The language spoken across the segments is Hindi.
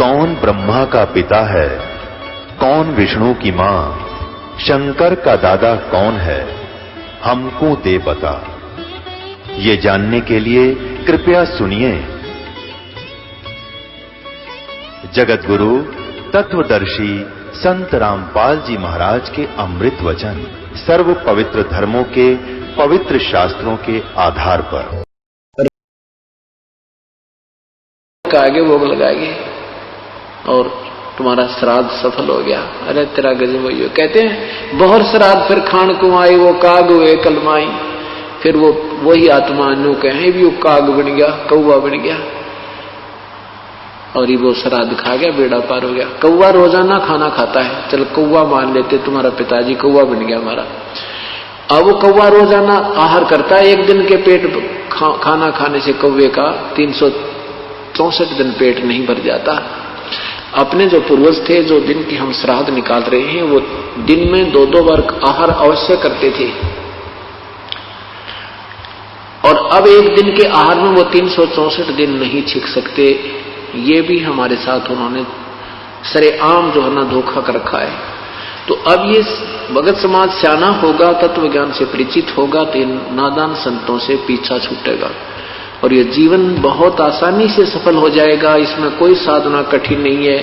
कौन ब्रह्मा का पिता है, कौन विष्णु की मां, शंकर का दादा कौन है, हमको दे बता। ये जानने के लिए कृपया सुनिए। जगत गुरु तत्वदर्शी संत रामपाल जी महाराज के अमृत वचन सर्व पवित्र धर्मों के पवित्र शास्त्रों के आधार पर आगे भोग लगाएंगे और तुम्हारा श्राद्ध सफल हो गया। अरे तेरा गजब वही कहते हैं, बहुत श्राद्ध फिर खान कुमाई वो काग हुए कलमाई। फिर वो वही आत्मा नु कहे भी वो काग बन गया, कौवा बन गया और ये वो श्राद्ध खा गया, बेड़ा पार हो गया। कौवा रोजाना खाना खाता है, चल कौवा मान लेते, तुम्हारा पिताजी कौवा बन गया हमारा। अब वो कौवा रोजाना आहार करता है, एक दिन के पेट खाना खाने से कौवे का 364 दिन पेट नहीं भर जाता। अपने जो पूर्वज थे, जो दिन की हम श्राद्ध निकाल रहे हैं, वो दिन में 2-2 बार आहार अवश्य करते थे और अब एक दिन के आहार में वो 364 दिन नहीं छिक सकते। ये भी हमारे साथ उन्होंने सरेआम जो है ना धोखा कर रखा है। तो अब ये भगत समाज सियाना होगा, तत्व ज्ञान से परिचित होगा तो नादान संतों से पीछा छूटेगा और ये जीवन बहुत आसानी से सफल हो जाएगा। इसमें कोई साधना कठिन नहीं है,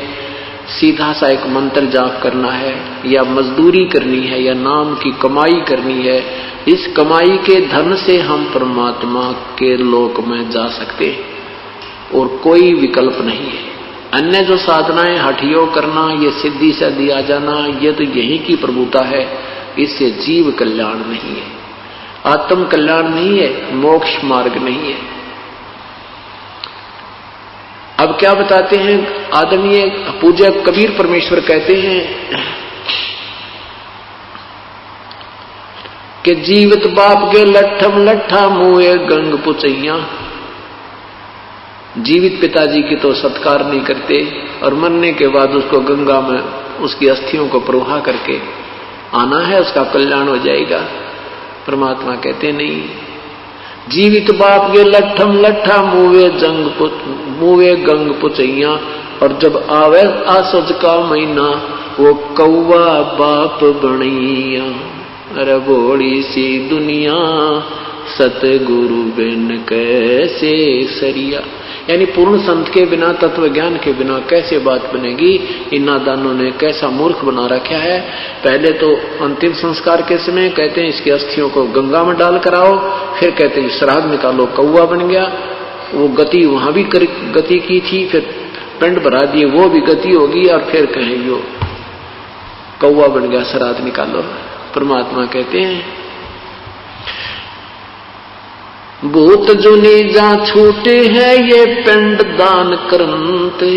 सीधा सा एक मंत्र जाप करना है या मजदूरी करनी है या नाम की कमाई करनी है। इस कमाई के धन से हम परमात्मा के लोक में जा सकते हैं और कोई विकल्प नहीं है। अन्य जो साधनाएं हठियो करना, ये सिद्धि से दिया जाना, ये तो यही की प्रभुता है, इससे जीव कल्याण नहीं है, आत्म कल्याण नहीं है, मोक्ष मार्ग नहीं है। अब क्या बताते हैं आदरणीय पूज्य कबीर परमेश्वर कहते हैं कि जीवित बाप के लट्ठम लट्ठा मुए गंग पुचैया। जीवित पिताजी की तो सत्कार नहीं करते और मरने के बाद उसको गंगा में उसकी अस्थियों को प्रवाह करके आना है, उसका कल्याण हो जाएगा। परमात्मा कहते नहीं, जीवित बाप के लट्ठम लट्ठा मुवे गंग पुचैया और जब आवे आसज का महीना वो कौवा बाप बनैया। अरे बोली सी दुनिया सतगुरु बिन कैसे सरिया। यानी पूर्ण संत के बिना, तत्व ज्ञान के बिना कैसे बात बनेगी। इन नादानों ने कैसा मूर्ख बना रखा है। पहले तो अंतिम संस्कार के समय कहते हैं इसकी अस्थियों को गंगा में डाल कर आओ, फिर कहते हैं श्राद्ध निकालो, कौवा बन गया। वो गति वहां भी गति की थी, फिर पिंड भरा दिए, वो भी गति होगी और फिर कहेंगे कौवा बन गया, श्राद्ध निकालो। परमात्मा कहते हैं भूत जुनी जा छूटे हैं ये पिंड दान करते।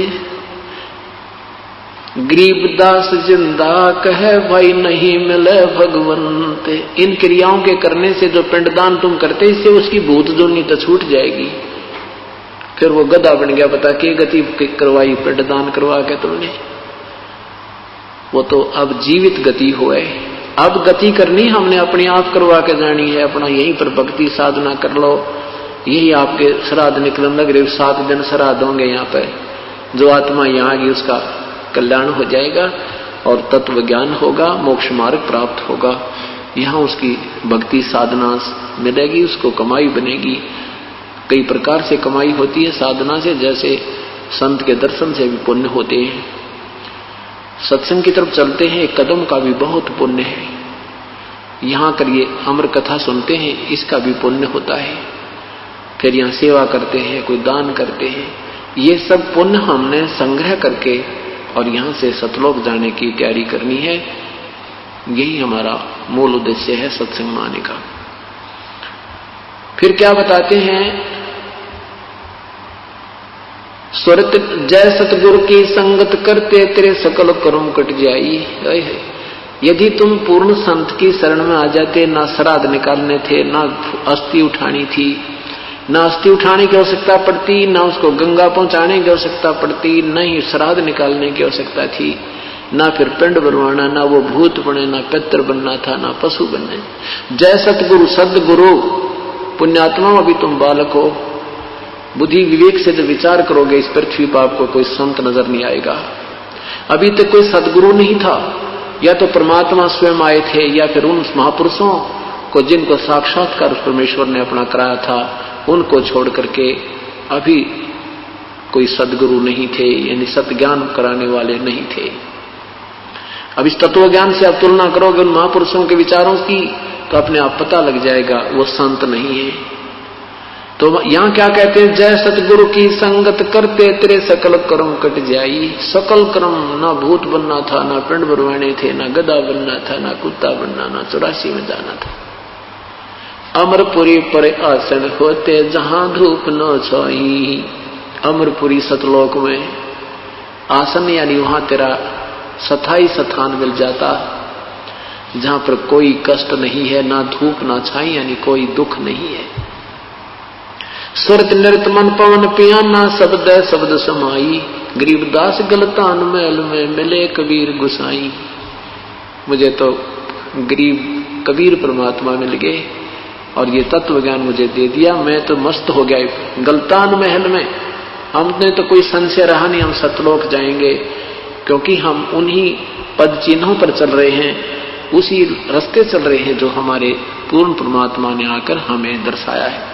गरीबदास जिंदा कहे भाई नहीं मिले भगवंते। इन क्रियाओं के करने से जो पिंडदान तुम करते, इससे उसकी भूत जुनी तो छूट जाएगी। फिर वो गधा बन गया, पता के गति करवाई पिंडदान करवा के तुमने। वो तो अब जीवित गति हुए। अब गति करनी हमने अपने आप करवा के जानी है। अपना यहीं पर भक्ति साधना कर लो, यही आपके श्राद्ध निकलन लग रहे। 7 दिन श्राद्ध होंगे यहाँ पे। जो आत्मा यहाँ आ गई उसका कल्याण हो जाएगा और तत्व ज्ञान होगा, मोक्ष मार्ग प्राप्त होगा। यहाँ उसकी भक्ति साधना मिलेगी, उसको कमाई बनेगी। कई प्रकार से कमाई होती है साधना से, जैसे संत के दर्शन से भी पुण्य होते हैं, सत्संग की तरफ चलते हैं, एक कदम का भी बहुत पुण्य है। यहाँ करिए अमर कथा सुनते हैं, इसका भी पुण्य होता है। फिर यहाँ सेवा करते हैं, कोई दान करते हैं, ये सब पुण्य हमने संग्रह करके और यहाँ से सतलोक जाने की तैयारी करनी है। यही हमारा मूल उद्देश्य है सत्संग में आने का। फिर क्या बताते हैं, स्वरत जय सतगुरु की संगत करते तेरे सकल कर्म कट जाई। यदि तुम पूर्ण संत की शरण में आ जाते, ना श्राद्ध निकालने थे, ना अस्थि उठानी थी, ना अस्थि उठाने की आवश्यकता पड़ती, ना उसको गंगा पहुंचाने की आवश्यकता पड़ती, न ही श्राद्ध निकालने की आवश्यकता थी, ना फिर पिंड बनवाना, ना वो भूत बने, ना पितर बनना था, ना पशु बनने। जय सतगुरु सदगुरु पुण्यात्मा, अभी तुम बालक हो, बुद्धि विवेक से जब विचार करोगे इस पृथ्वी पर आपको कोई संत नजर नहीं आएगा। अभी तक कोई सदगुरु नहीं था, या तो परमात्मा स्वयं आए थे या फिर उन महापुरुषों को जिनको साक्षात्कार परमेश्वर ने अपना कराया था उनको छोड़ करके अभी कोई सदगुरु नहीं थे, यानी सत्य ज्ञान कराने वाले नहीं थे। अब इस तत्व ज्ञान से आप तुलना करोगे उन महापुरुषों के विचारों की तो अपने आप पता लग जाएगा वो संत नहीं है। तो यहां क्या कहते हैं, जय सतगुरु की संगत करते तेरे सकल कर्म कट जाई। सकल कर्म, ना भूत बनना था, ना पिंड भरवाने थे, ना गधा बनना था, ना कुत्ता बनना, ना 84 में जाना था। अमरपुरी पर आसन होते जहां धूप न छाई। अमरपुरी सतलोक में आसन यानी वहां तेरा स्थाई स्थान मिल जाता जहां पर कोई कष्ट नहीं है, ना धूप ना छाई यानी कोई दुख नहीं है। सुरत नृत मन पवन पियाना शब्द शब्द समाई। गरीबदास गलतान महल में मिले कबीर गुसाई। मुझे तो गरीब कबीर परमात्मा मिल गए और ये तत्व ज्ञान मुझे दे दिया, मैं तो मस्त हो गया गलतान महल में। हमने तो कोई संशय रहा नहीं, हम सतलोक जाएंगे क्योंकि हम उन्हीं पद चिन्हों पर चल रहे हैं, उसी रास्ते चल रहे हैं जो हमारे पूर्ण परमात्मा ने आकर हमें दर्शाया है।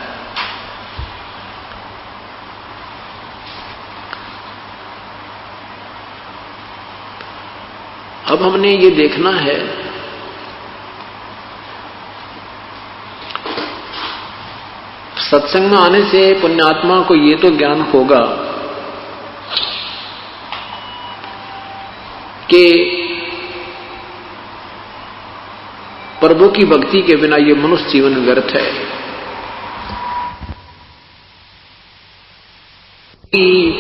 अब हमने ये देखना है सत्संग में आने से पुण्यात्मा को ये तो ज्ञान होगा कि प्रभु की भक्ति के बिना ये मनुष्य जीवन व्यर्थ है।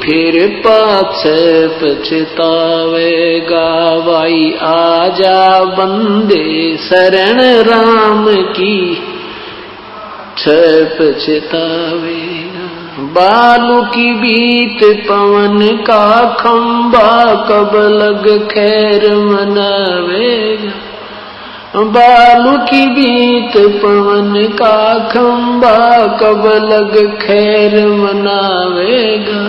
फिर पाछे पछतावेगा भाई आजा बंदे शरण राम की पछतावेगा। बालू की बीत पवन का खंबा कब लग खैर मनावेगा। बालू की बीत पवन का खंबा कब लग खैर मनावेगा।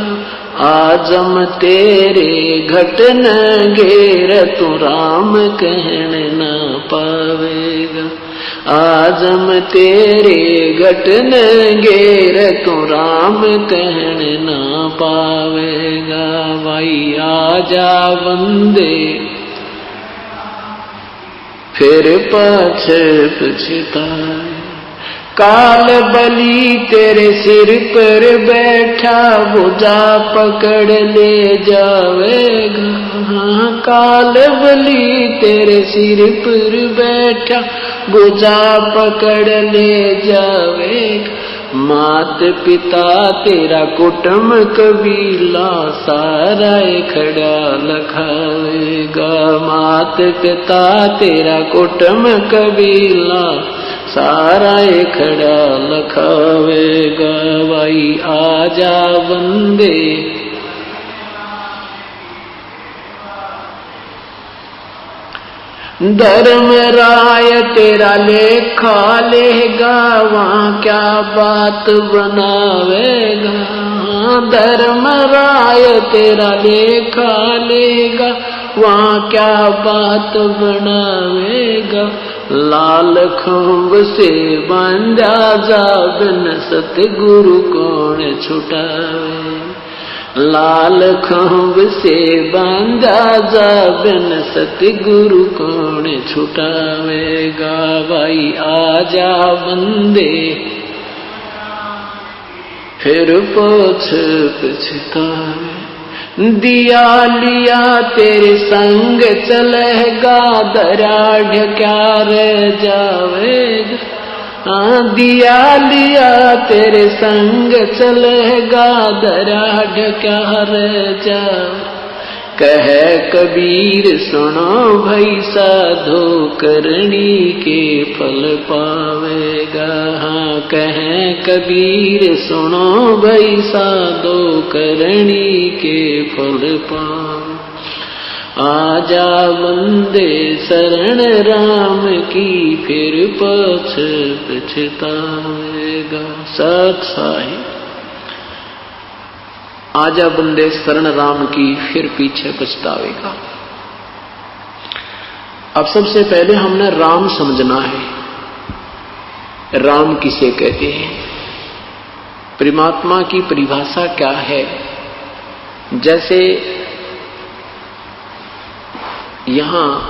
आजम तेरे घट न घेर तू राम कहन न पावेगा। आजम तेरे घट न घेर तू राम कहन न पावेगा। भाई आजा बंदे फिर पाछे पछताए। काल बली तेरे सिर पर बैठा भुजा पकड़ ले जावेगा। काल बली तेरे सिर पर बैठा भुजा पकड़ ले जावेगा। मात पिता तेरा कुटुंब कबीला सारा खड़ा लखावेगा। मात पिता तेरा कुटुंब कबीला सारा खड़ा लखावेगा। भाई आजा बंदे धर्म राय तेरा लेखा लेगा वहां क्या बात बनावेगा। धर्म राय तेरा लेखा लेगा वहां क्या बात बनावेगा। लाल खंभ से बांधा जा बिन सतगुरु कौन छुटावे। लाल खंभ से बांधा जा बिन सतगुरु कौन छुटावेगा। भाई आजा बंदे फिर पोछ पछतावे। दिया लिया तेरे संग चलेगा दराढ़ क्या रह जावेगा। दिया लिया तेरे संग चलेगा दराढ़ क्या रह जावे। कह कबीर सुनो भाई साधो करनी के फल पावेगा। हाँ कह कबीर सुनो भाई साधो करनी के फल पावे। आजा बंदे शरण राम की फिर पछ पछतावेगा। सत साहिब आजा बंदे शरण राम की, फिर पीछे पछतावेगा। अब सबसे पहले हमने राम समझना है। राम किसे कहते हैं? परमात्मा की परिभाषा क्या है? जैसे यहां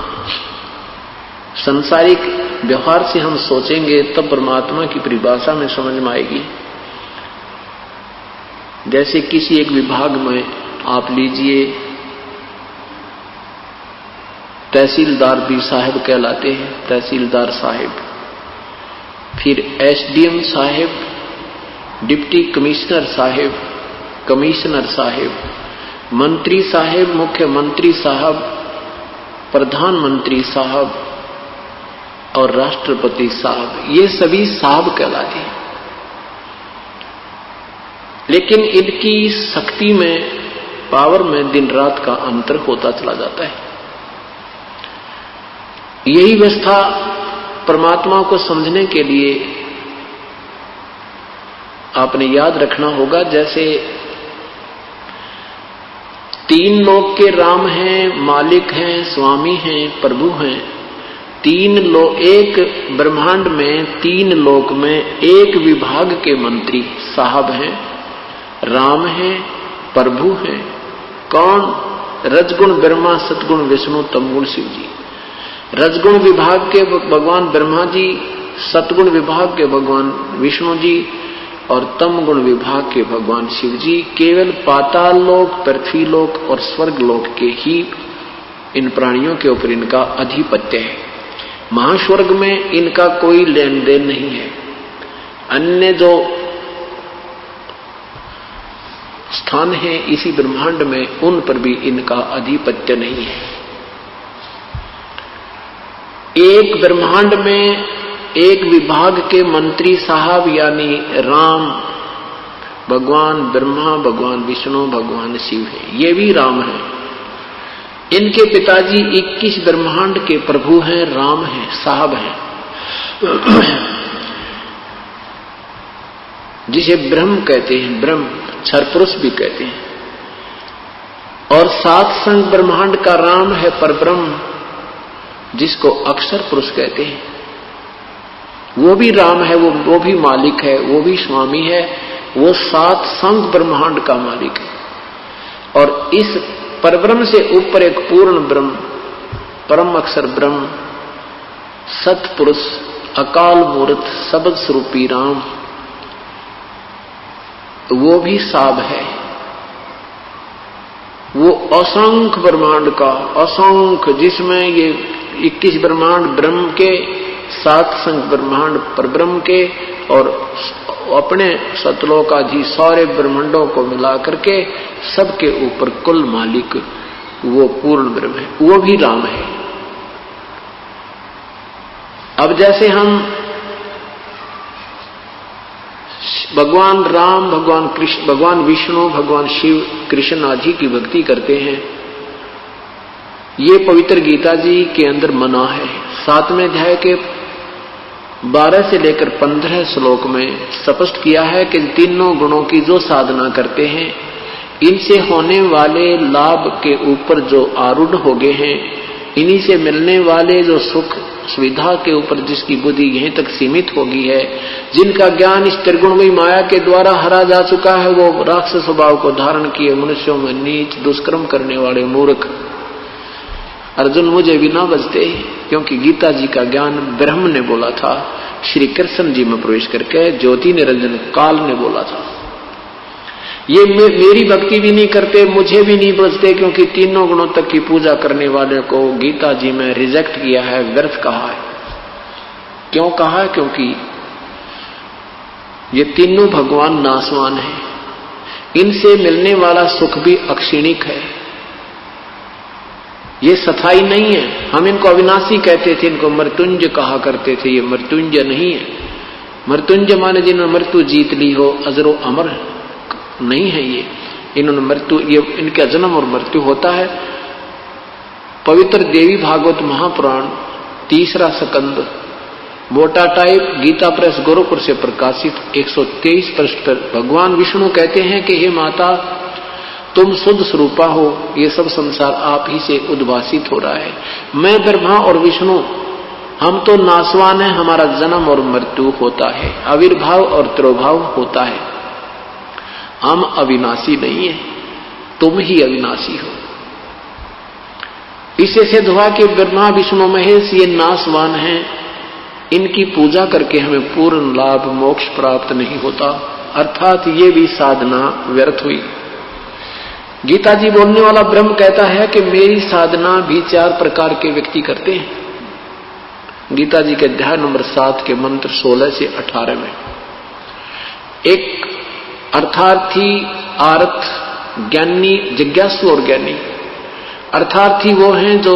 सांसारिक व्यवहार से हम सोचेंगे तब परमात्मा की परिभाषा में समझ में आएगी। जैसे किसी एक विभाग में आप लीजिए, तहसीलदार भी साहब कहलाते हैं, तहसीलदार साहब, फिर एसडीएम साहब, डिप्टी कमिश्नर साहब, कमिश्नर साहब, मंत्री साहब, मुख्यमंत्री साहब, प्रधानमंत्री साहब और राष्ट्रपति साहब, ये सभी साहब कहलाते हैं। लेकिन इनकी शक्ति में, पावर में दिन रात का अंतर होता चला जाता है। यही व्यवस्था परमात्मा को समझने के लिए आपने याद रखना होगा। जैसे तीन लोक के राम हैं, मालिक हैं, स्वामी हैं, प्रभु हैं। तीन लोक, एक ब्रह्मांड में, तीन लोक में एक विभाग के मंत्री साहब हैं, राम हैं, प्रभु हैं। कौन? रजगुण ब्रह्मा, सतगुण विष्णु, तमगुण शिव जी। रजगुण विभाग के भगवान ब्रह्मा जी, सतगुण विभाग के भगवान विष्णु जी और तमगुण विभाग के भगवान शिव जी। केवल पाताल लोक, पृथ्वी लोक और स्वर्ग लोक के ही इन प्राणियों के ऊपर इनका अधिपत्य है। महास्वर्ग में इनका कोई लेन देन नहीं है। अन्य जो स्थान है इसी ब्रह्मांड में, उन पर भी इनका अधिपत्य नहीं है। एक ब्रह्मांड में एक विभाग के मंत्री साहब यानी राम, भगवान ब्रह्मा, भगवान विष्णु, भगवान शिव है। ये भी राम है। इनके पिताजी 21 ब्रह्मांड के प्रभु हैं, राम हैं, साहब हैं, जिसे ब्रह्म कहते हैं, ब्रह्म क्षर पुरुष भी कहते हैं। और सात संग ब्रह्मांड का राम है परब्रह्म, जिसको अक्षर पुरुष कहते हैं। वो भी राम है, वो भी मालिक है, वो भी स्वामी है, वो सात संग ब्रह्मांड का मालिक है। और इस परब्रह्म से ऊपर एक पूर्ण ब्रह्म, परम अक्षर ब्रह्म, सतपुरुष, अकाल मूर्त, शब्द स्वरूपी राम, वो भी साब है। वो असंख्य ब्रह्मांड का, असंख्य, जिसमें ये 21 ब्रह्मांड ब्रह्म के, सात संग ब्रह्मांड परब्रह्म के और अपने सतलोकाधि सारे ब्रह्मांडों को मिला करके सबके ऊपर कुल मालिक वो पूर्ण ब्रह्म है, वो भी राम है। अब जैसे हम भगवान राम, भगवान कृष्ण, भगवान विष्णु, भगवान शिव, कृष्ण आदि की भक्ति करते हैं, ये पवित्र गीता जी के अंदर मना है। 7वें अध्याय के 12 से लेकर 15 श्लोक में स्पष्ट किया है कि तीनों गुणों की जो साधना करते हैं, इनसे होने वाले लाभ के ऊपर जो आरूढ़ हो गए हैं, इन्हीं से मिलने वाले जो सुख सुविधा के ऊपर जिसकी बुद्धि यहीं तक सीमित हो गई है, जिनका ज्ञान इस त्रिगुणमयी माया के द्वारा हरा जा चुका है, वो राक्षस स्वभाव को धारण किए मनुष्यों में नीच दुष्कर्म करने वाले मूर्ख अर्जुन मुझे भी ना बचते, क्योंकि गीता जी का ज्ञान ब्रह्म ने बोला था, श्री कृष्ण जी में प्रवेश करके ज्योति निरंजन काल ने बोला था। ये मेरी भक्ति भी नहीं करते, मुझे भी नहीं बचते, क्योंकि तीनों गुणों तक की पूजा करने वाले को गीता जी में रिजेक्ट किया है, व्यर्थ कहा है। क्यों कहा है? क्योंकि ये तीनों भगवान नाशवान है, इनसे मिलने वाला सुख भी अक्षीणिक है, ये स्थायी नहीं है। हम इनको अविनाशी कहते थे, इनको मृत्युंजय कहा करते थे, ये मृत्युंजय नहीं है। मृत्युंजय माने जिन्होंने मृत्यु जीत ली हो, अजरो अमर नहीं है ये। इन्होंने मृत्यु, ये इनका जन्म और मृत्यु होता है। पवित्र देवी भागवत महापुराण 3रा स्कंद मोटा टाइप गीता प्रेस गोरखपुर से प्रकाशित 123 पृष्ठ पर भगवान विष्णु कहते हैं कि हे माता, तुम शुद्ध स्वरूपा हो, ये सब संसार आप ही से उद्भासित हो रहा है। मैं ब्रह्मा और विष्णु, हम तो नाशवान है, हमारा जन्म और मृत्यु होता है, आविर्भाव और तिरोभाव होता है, हम अविनाशी नहीं है, तुम ही अविनाशी हो। इससे सिद्ध हुआ कि ब्रह्मा विष्णु महेश ये नाशवान हैं, इनकी पूजा करके हमें पूर्ण लाभ मोक्ष प्राप्त नहीं होता, अर्थात ये भी साधना व्यर्थ हुई। गीता जी बोलने वाला ब्रह्म कहता है कि मेरी साधना भी 4 प्रकार के व्यक्ति करते हैं। गीता जी के अध्याय नंबर 7 के मंत्र 16 से 18 में एक अर्थार्थी, आर्थ, ज्ञानी, जिज्ञासु और ज्ञानी। अर्थार्थी वो हैं जो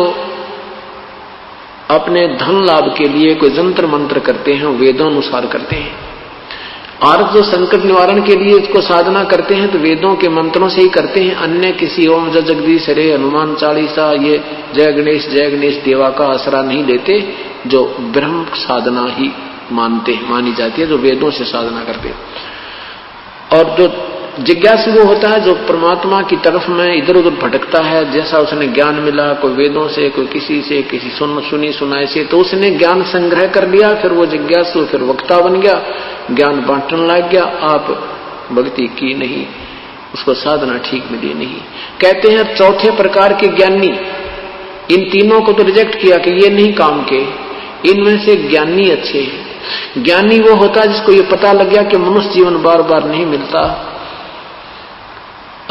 अपने धन लाभ के लिए कोई जंत्र मंत्र करते हैं, वेदों अनुसार करते हैं। आर्थ जो संकट निवारण के लिए इसको साधना करते हैं तो वेदों के मंत्रों से ही करते हैं, अन्य किसी ओम जय जगदीश हरे, हनुमान चालीसा, ये जय गणेश देवा का आसरा नहीं लेते, जो ब्रह्म साधना ही मानी जाती है, जो वेदों से साधना करते हैं। और जो जिज्ञासु वो होता है जो परमात्मा की तरफ में इधर उधर भटकता है, जैसा उसने ज्ञान मिला, कोई वेदों से, कोई किसी से, किसी सुनी सुनाई से, तो उसने ज्ञान संग्रह कर लिया, फिर वो जिज्ञासु फिर वक्ता बन गया, ज्ञान बांटने लग गया, आप भक्ति की नहीं, उसको साधना ठीक मिली नहीं। कहते हैं 4थे प्रकार के ज्ञानी, इन तीनों को तो रिजेक्ट किया कि ये नहीं काम के, इनमें से ज्ञानी अच्छे हैं। ज्ञानी वो होता है जिसको ये पता लग गया कि मनुष्य जीवन बार बार नहीं मिलता,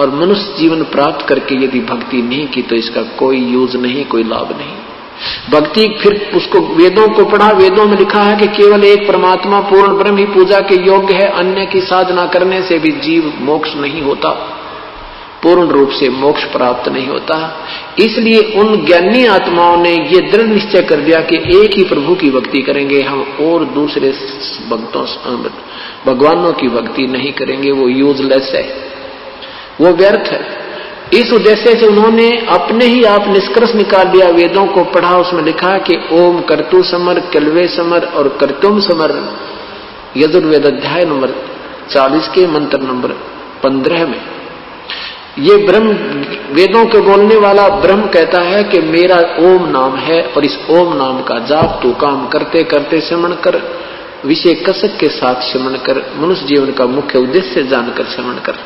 और मनुष्य जीवन प्राप्त करके यदि भक्ति नहीं की तो इसका कोई यूज नहीं, कोई लाभ नहीं। भक्ति फिर उसको वेदों को पढ़ा, वेदों में लिखा है कि केवल एक परमात्मा पूर्ण ब्रह्म ही पूजा के योग्य है, अन्य की साधना करने से भी जीव मोक्ष नहीं होता, पूर्ण रूप से मोक्ष प्राप्त नहीं होता। इसलिए उन ज्ञानी आत्माओं ने ये दृढ़ निश्चय कर दिया कि एक ही प्रभु की भक्ति करेंगे हम, और दूसरे भक्तों भगवानों की भक्ति नहीं करेंगे, वो यूजलेस है, वो व्यर्थ है। इस उद्देश्य से उन्होंने अपने ही आप निष्कर्ष निकाल दिया, वेदों को पढ़ा, उसमें लिखा कि ओम कर्तु समर, कल्वे समर और कर्तुम समर, यजुर्वेद अध्याय नंबर 40 के मंत्र नंबर 15 में। ये ब्रह्म, वेदों के बोलने वाला ब्रह्म कहता है कि मेरा ओम नाम है, और इस ओम नाम का जाप तू काम करते करते श्रवण कर, विषय कसक के साथ श्रवण कर, मनुष्य जीवन का मुख्य उद्देश्य जानकर श्रवण कर।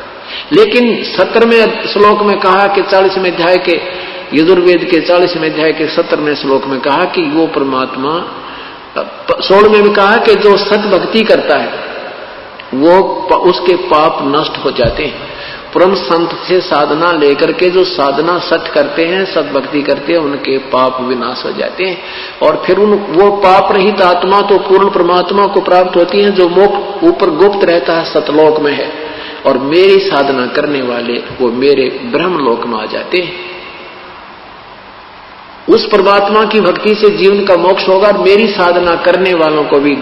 लेकिन 17वें श्लोक में कहा कि 40वें अध्याय के, यजुर्वेद के 40वें अध्याय के 17वें श्लोक में कहा कि वो परमात्मा, 16वें में कहा कि जो सत भक्ति करता है वो उसके पाप नष्ट हो जाते हैं। परम संत से साधना लेकर के जो साधना सत करते हैं, सत भक्ति करते हैं, उनके पाप विनाश हो जाते हैं, और फिर वो पाप रहित आत्मा तो पूर्ण परमात्मा को प्राप्त होती है, जो मोक्ष ऊपर गुप्त रहता है, सतलोक में है, और मेरी साधना करने वाले वो मेरे ब्रह्मलोक में आ जाते हैं। उस परमात्मा की भक्ति से जीवन का मोक्ष होगा, और मेरी साधना करने वालों को भी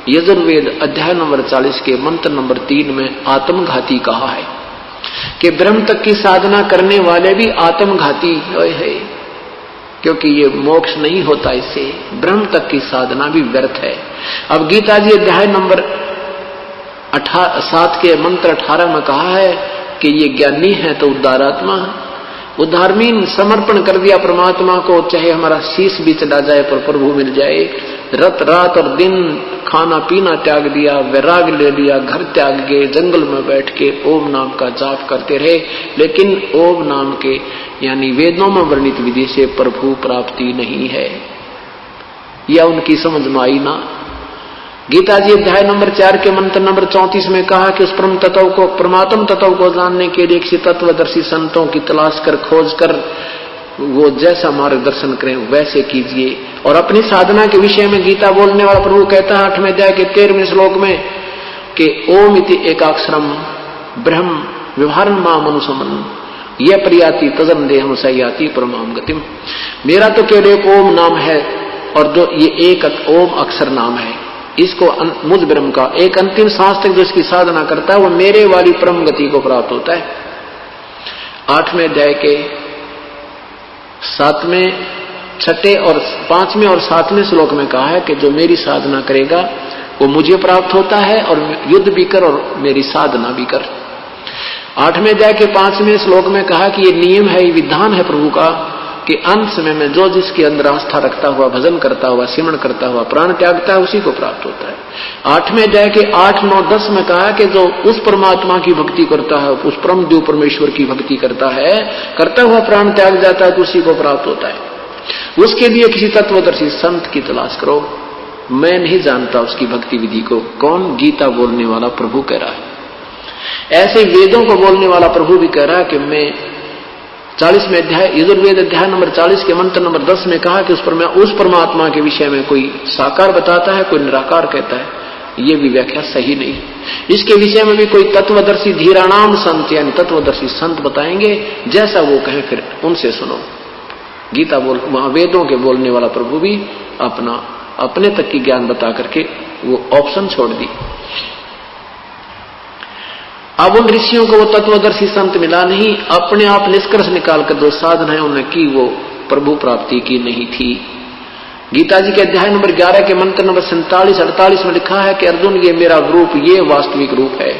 यजुर्वेद अध्याय नंबर 40 के मंत्र नंबर 3 में आत्मघाती कहा है कि ब्रह्म तक की साधना करने वाले भी आत्मघाती है, क्योंकि ये मोक्ष नहीं होता, इससे ब्रह्म तक की साधना भी व्यर्थ है। अब गीता जी अध्याय नंबर 7 के मंत्र 18 में कहा है कि ये ज्ञानी है तो उद्धारात्मा, उद्धारमीन, समर्पण कर दिया परमात्मा को, चाहे हमारा शीश भी चला जाए पर प्रभु मिल जाए। रात और दिन खाना पीना त्याग दिया, वैराग ले लिया, घर त्याग गए, जंगल में बैठ के ओम नाम का जाप करते रहे, लेकिन ओम नाम के यानी वेदों में वर्णित विधि से प्रभु प्राप्ति नहीं है, या उनकी समझ में आई ना। गीता जी अध्याय नंबर 4 के मंत्र नंबर 34 में कहा कि उस परम तत्व को, परमात्म तत्व को जानने के लिए किसी तत्वदर्शी संतों की तलाश कर, खोज कर, वो जैसा मार्गदर्शन करें वैसे कीजिए। और अपनी साधना के विषय में गीता बोलने वाला प्रभु कहता है 8वें अध्याय के 13वें श्लोक में कि ओम इति एकाक्षरम ब्रह्म व्यवहारं माम अनुसमन ये प्रियाति तजन देहम सयाति परमाम गतिम। मेरा तो केवल एक ओम नाम है, और जो ये एक ओम अक्षर नाम है, इसको मुझ ब्रह्म का एक अंतिम सांस तक जो इसकी साधना करता है वो मेरे वाली परम गति को प्राप्त होता है। 8वें अध्याय के 7वें, 6ठे और 5वें और 7वें श्लोक में कहा है कि जो मेरी साधना करेगा वो मुझे प्राप्त होता है, और युद्ध भी कर और मेरी साधना भी कर। 8वें अध्याय के 5वें श्लोक में कहा कि ये नियम है, ये विधान है प्रभु का कि अंत समय में जो जिसके अंदर आस्था रखता हुआ, भजन करता हुआ, सिमरण करता हुआ प्राण त्यागता है, उसी को प्राप्त होता है। 8वें अध्याय के 8, 9, 10 में कहा कि जो उस परमात्मा की भक्ति करता है, उस परम देव परमेश्वर की भक्ति करता है, करता हुआ प्राण त्याग जाता है, तो उसी को प्राप्त होता है। उसके लिए किसी तत्वदर्शी संत की तलाश करो। मैं नहीं जानता उसकी भक्ति विधि को। कौन? गीता बोलने वाला प्रभु कह रहा है। ऐसे वेदों को बोलने वाला प्रभु भी कह रहा है कि मैं 40वें अध्याय, यजुर्वेद अध्याय नंबर 40 के मंत्र नंबर 10 में कहा कि उस परमात्मा के विषय में कोई साकार बताता है, कोई निराकार कहता है। ये भी व्याख्या सही नहीं। इसके विषय में भी कोई तत्वदर्शी धीराणाम संत यानी तत्वदर्शी संत बताएंगे, जैसा वो कहें फिर उनसे सुनो। गीता बोल, वहां वेदों के बोलने वाला प्रभु भी अपने तक की ज्ञान बता करके वो ऑप्शन छोड़ दी। अब उन ऋषियों को वो तत्वदर्शी संत मिला नहीं, अपने आप निष्कर्ष निकालकर जो साधनाएं उन्होंने की वो प्रभु प्राप्ति की नहीं थी। गीता जी के अध्याय नंबर 11 के मंत्र नंबर 47, 48 में लिखा है कि अर्जुन ये मेरा रूप, ये वास्तविक रूप है,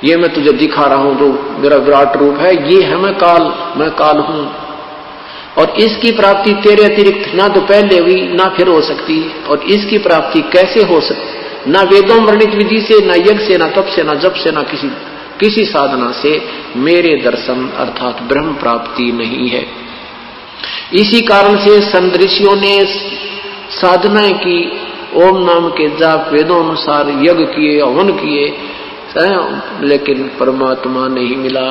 ये मैं तुझे दिखा रहा हूं, जो मेरा विराट रूप है, ये है मैं काल हूं। और इसकी प्राप्ति तेरे अतिरिक्त ना तो पहले हुई ना फिर हो सकती। और इसकी प्राप्ति कैसे हो सकती? ना वेदों वर्णित विधि से, ना यज्ञ से, ना तप से, ना जप से, ना किसी साधना से मेरे दर्शन अर्थात ब्रह्म प्राप्ति नहीं है। इसी कारण से संत ऋषियों ने साधनाएं की, ओम नाम के जाप, वेदों अनुसार यज्ञ किए, हवन किए, लेकिन परमात्मा नहीं मिला।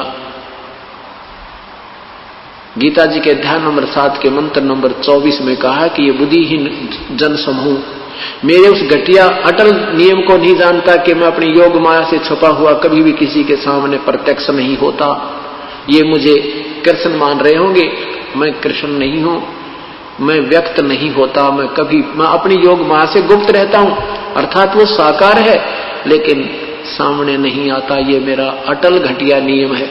गीता जी के अध्याय नंबर 7 के मंत्र नंबर 24 में कहा कि ये बुद्धिहीन जन समूह मेरे उस घटिया अटल नियम को नहीं जानता कि मैं अपनी योग माया से छुपा हुआ कभी भी किसी के सामने प्रत्यक्ष नहीं होता। ये मुझे कृष्ण मान रहे होंगे, मैं कृष्ण नहीं हूं, मैं व्यक्त नहीं होता, मैं अपनी योग माया से गुप्त रहता हूं, अर्थात वो साकार है लेकिन सामने नहीं आता। ये मेरा अटल घटिया नियम है।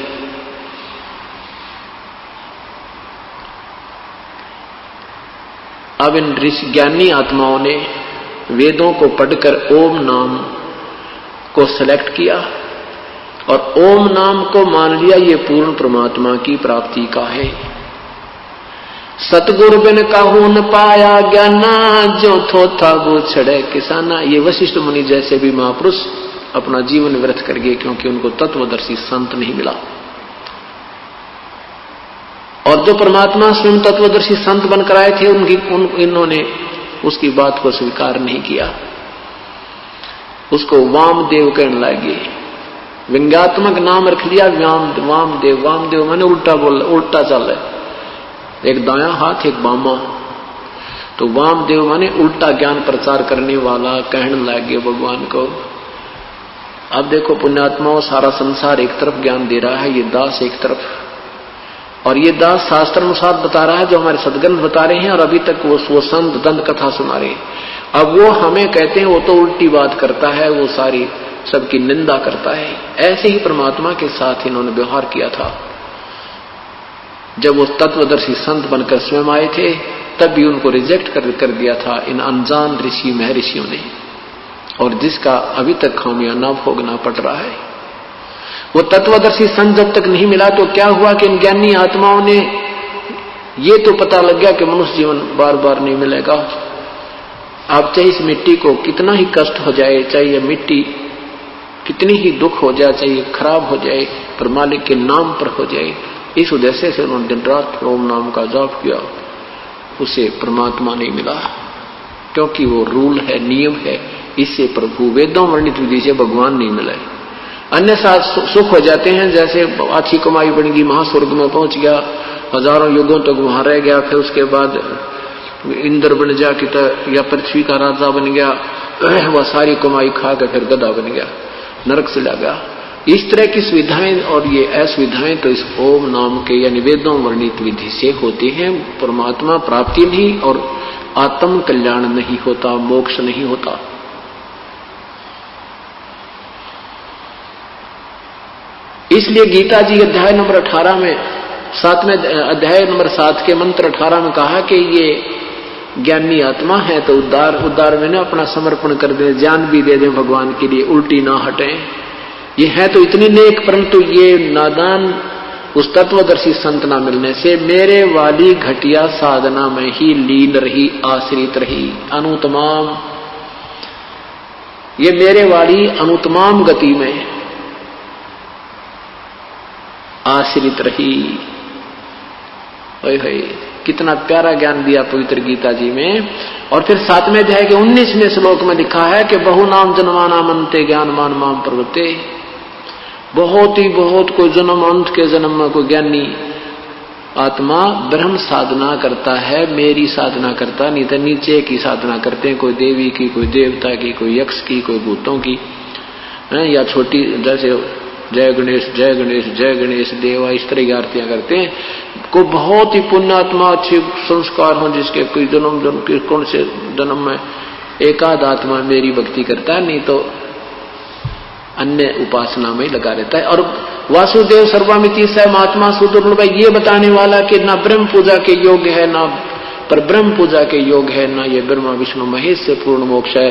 अब इन ऋषि ज्ञानी आत्माओं ने वेदों को पढ़कर ओम नाम को सिलेक्ट किया और ओम नाम को मान लिया ये पूर्ण परमात्मा की प्राप्ति का है। सतगुरु बिन काहू न पाया ज्ञाना, जो थोथा वो छड़े किसाना। ये वशिष्ठ मुनि जैसे भी महापुरुष अपना जीवन व्यर्थ कर गए क्योंकि उनको तत्वदर्शी संत नहीं मिला। और जो परमात्मा स्वयं तत्वदर्शी संत बनकर आए थे इन्होंने उसकी बात को स्वीकार नहीं किया, उसको वामदेव कहने लगे। व्यंग्यात्मक नाम रख लिया वामदेव। वामदेव माने उल्टा चल रहा है, एक दायां हाथ एक बामा। तो वामदेव माने उल्टा ज्ञान प्रचार करने वाला कहने लगे भगवान को। अब देखो पुण्यात्माओं, सारा संसार एक तरफ ज्ञान दे रहा है, ये दास एक तरफ, और ये दास शास्त्र अनुसार बता रहा है जो हमारे सदगंध बता रहे हैं, और अभी तक वो संत दंत कथा सुना रहे हैं। अब वो हमें कहते हैं वो तो उल्टी बात करता है, वो सारी सबकी निंदा करता है। ऐसे ही परमात्मा के साथ इन्होंने व्यवहार किया था। जब वो तत्वदर्शी संत बनकर स्वयं आए थे तब भी उनको रिजेक्ट कर दिया था इन अनजान ऋषि महर्षियों ने, और जिसका अभी तक खामियां भोगना पड़ रहा है। वो तत्वदर्शी संत जब तक नहीं मिला तो क्या हुआ कि इन ज्ञानी आत्माओं ने ये तो पता लग गया कि मनुष्य जीवन बार बार नहीं मिलेगा। आप चाहे इस मिट्टी को कितना ही कष्ट हो जाए, चाहे ये मिट्टी कितनी ही दुख हो जाए, चाहे खराब हो जाए, पर मालिक के नाम पर हो जाए, इस उद्देश्य से उन्होंने दिन रात ओम नाम का जाप किया। उसे परमात्मा नहीं मिला क्योंकि वो रूल है, नियम है। इससे प्रभु वेदों वर्णित विधि से भगवान नहीं मिले। अन्य साथ सुख हो जाते हैं, जैसे अच्छी कमाई बन गई, महास्वर्ग में पहुंच गया, हजारों युगों तक वहां रह गया, फिर उसके बाद इंद्र बन जा कि या पृथ्वी का राजा बन गया, वह सारी कमाई खा कर फिर गधा बन गया, नरक से लग गया। इस तरह की सुविधाएं और ये असुविधाएं तो इस ओम नाम के यानी वेदों वर्णित विधि से होती हैं। परमात्मा प्राप्ति नहीं और आत्म कल्याण नहीं होता, मोक्ष नहीं होता। इसलिए गीता जी अध्याय नंबर 18 में 7वें अध्याय नंबर 7 के मंत्र 18 में कहा कि ये ज्ञानी आत्मा है तो उद्धार में ना अपना समर्पण कर दे, जान भी दे दे भगवान के लिए, उल्टी ना हटें। ये है तो इतनी नेक, परंतु ये नादान उस तत्वदर्शी संत ना मिलने से मेरे वाली घटिया साधना में ही लीन रही, आश्रित रही। अनुतमाम, ये मेरे वाली अनुतमाम गति में आश्रित रही। कितना प्यारा ज्ञान दिया पवित्र गीता जी में। और फिर 7वें अध्याय के 19वें श्लोक में लिखा है कि बहु नाम जन्माना मनते ज्ञानमान माम प्रवृत्ते। बहुत कोई जन्म, अंत के जन्म में कोई ज्ञानी आत्मा ब्रह्म साधना करता है, मेरी साधना करता नहीं तो नीचे की साधना करते हैं, कोई देवी की, कोई देवता की, कोई यक्ष की, कोई भूतों की, या छोटी जैसे जय गणेश जय गणेश जय गणेश देवा, इस तरह की आरतियां करते हैं। को बहुत ही पुण्यात्मा, अच्छे संस्कार हो, जिसके कोई जन्म कौन से जन्म में एकाध आत्मा मेरी भक्ति करता है, नहीं तो अन्य उपासना में लगा रहता है। और वासुदेव सर्वामिति स महात्मा सुदुर्लभ, ये बताने वाला कि ना ब्रह्म पूजा के योग्य है, ना पर ब्रह्म पूजा के योग्य है, ना ये ब्रह्मा विष्णु महेश से पूर्ण मोक्ष है,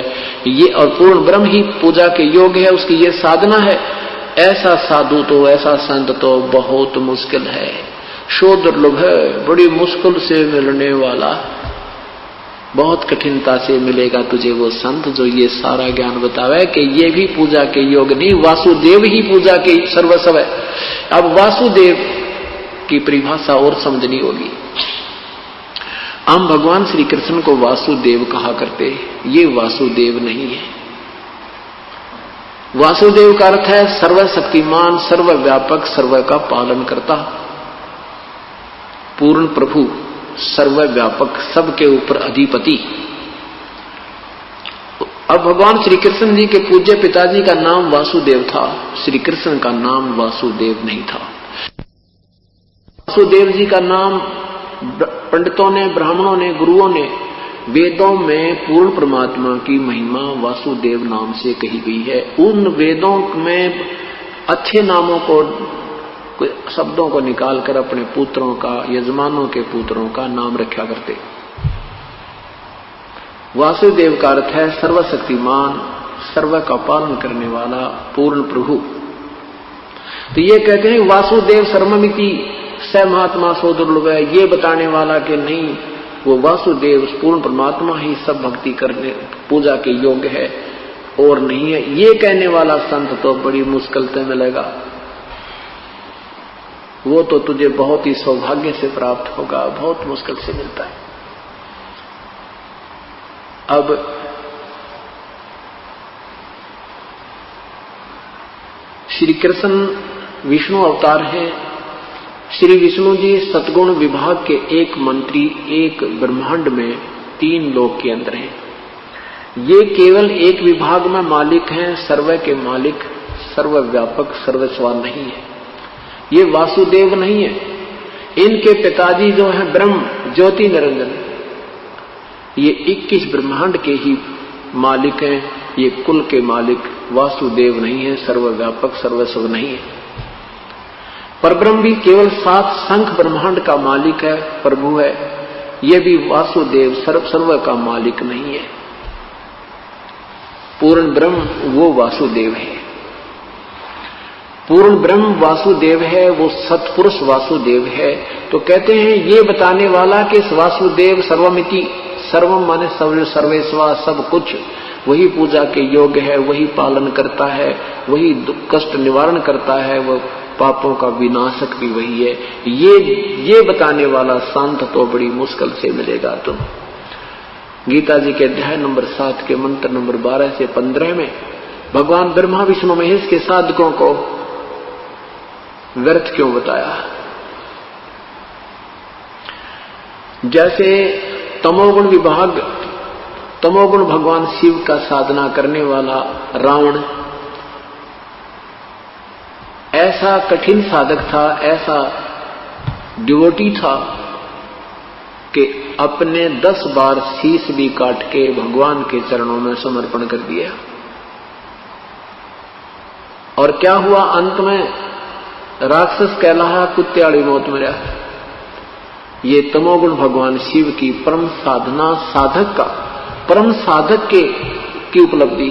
ये और पूर्ण ब्रह्म ही पूजा के योग्य है, उसकी ये साधना है। ऐसा साधु तो, ऐसा संत तो बहुत मुश्किल है, शो दुर्लभ है, बड़ी मुश्किल से मिलने वाला, बहुत कठिनता से मिलेगा तुझे वो संत जो ये सारा ज्ञान बतावे कि ये भी पूजा के योग नहीं, वासुदेव ही पूजा के सर्वस्व है। अब वासुदेव की परिभाषा और समझनी होगी। हम भगवान श्री कृष्ण को वासुदेव कहा करते, ये वासुदेव नहीं है। वासुदेव का अर्थ है सर्वशक्तिमान, सर्वव्यापक, सर्व का पालन करता, पूर्ण प्रभु, सर्वव्यापक, सबके ऊपर अधिपति। अब भगवान श्री कृष्ण जी के पूज्य पिताजी का नाम वासुदेव था, श्री कृष्ण का नाम वासुदेव नहीं था। वासुदेव जी का नाम पंडितों ने, ब्राह्मणों ने, गुरुओं ने वेदों में पूर्ण परमात्मा की महिमा वासुदेव नाम से कही गई है। उन वेदों में अच्छे नामों को, शब्दों को निकालकर अपने पुत्रों का, यजमानों के पुत्रों का नाम रखा करते। वासुदेव का अर्थ है सर्वशक्तिमान, सर्व का पालन करने वाला, पूर्ण प्रभु। तो ये कहते हैं वासुदेव सर्वमिति स महात्मा सो दुर्लभ है, ये बताने वाला कि नहीं, वो वासुदेव पूर्ण परमात्मा ही सब भक्ति करने, पूजा के योग्य है और नहीं है, ये कहने वाला संत तो बड़ी मुश्किल से मिलेगा, वो तो तुझे बहुत ही सौभाग्य से प्राप्त होगा, बहुत मुश्किल से मिलता है। अब श्री कृष्ण विष्णु अवतार है। श्री विष्णु जी सतगुण विभाग के एक मंत्री, एक ब्रह्मांड में 3 लोक के अंदर हैं। ये केवल एक विभाग में मालिक हैं, सर्व के मालिक, सर्वव्यापक, सर्वस्वा नहीं है। ये वासुदेव नहीं है। इनके पिताजी जो है ब्रह्म ज्योति निरंजन, ये 21 ब्रह्मांड के ही मालिक हैं, ये कुल के मालिक वासुदेव नहीं है, सर्वव्यापक, सर्वस्व नहीं है। परब्रह्म भी केवल 7 संख ब्रह्मांड का मालिक है, प्रभु है, ये भी वासुदेव सर्व का मालिक नहीं है। पूर्ण ब्रह्म वो वासुदेव है, पूर्ण ब्रह्म वासुदेव है, वो सत्पुरुष वासुदेव है। तो कहते हैं ये बताने वाला कि वासुदेव सर्वमिति, सर्वम माने सर्वेस्वा, सब कुछ, वही पूजा के योग्य है, वही पालन करता है, वही कष्ट निवारण करता है, वह पापों का विनाशक भी वही है। ये बताने वाला संत तो बड़ी मुश्किल से मिलेगा तुम। गीता जी के अध्याय नंबर 7 के मंत्र नंबर 12 से 15 में भगवान ब्रह्मा विष्णु महेश के साधकों को व्यर्थ क्यों बताया। जैसे तमोगुण विभाग, तमोगुण भगवान शिव का साधना करने वाला रावण ऐसा कठिन साधक था, ऐसा डिवोटी था कि अपने 10 बार शीश भी काट के भगवान के चरणों में समर्पण कर दिया। और क्या हुआ अंत में, राक्षस कहलाया, कुत्तेवाली मौत मरा। ये तमोगुण भगवान शिव की परम साधना, साधक का, परम साधक की उपलब्धि,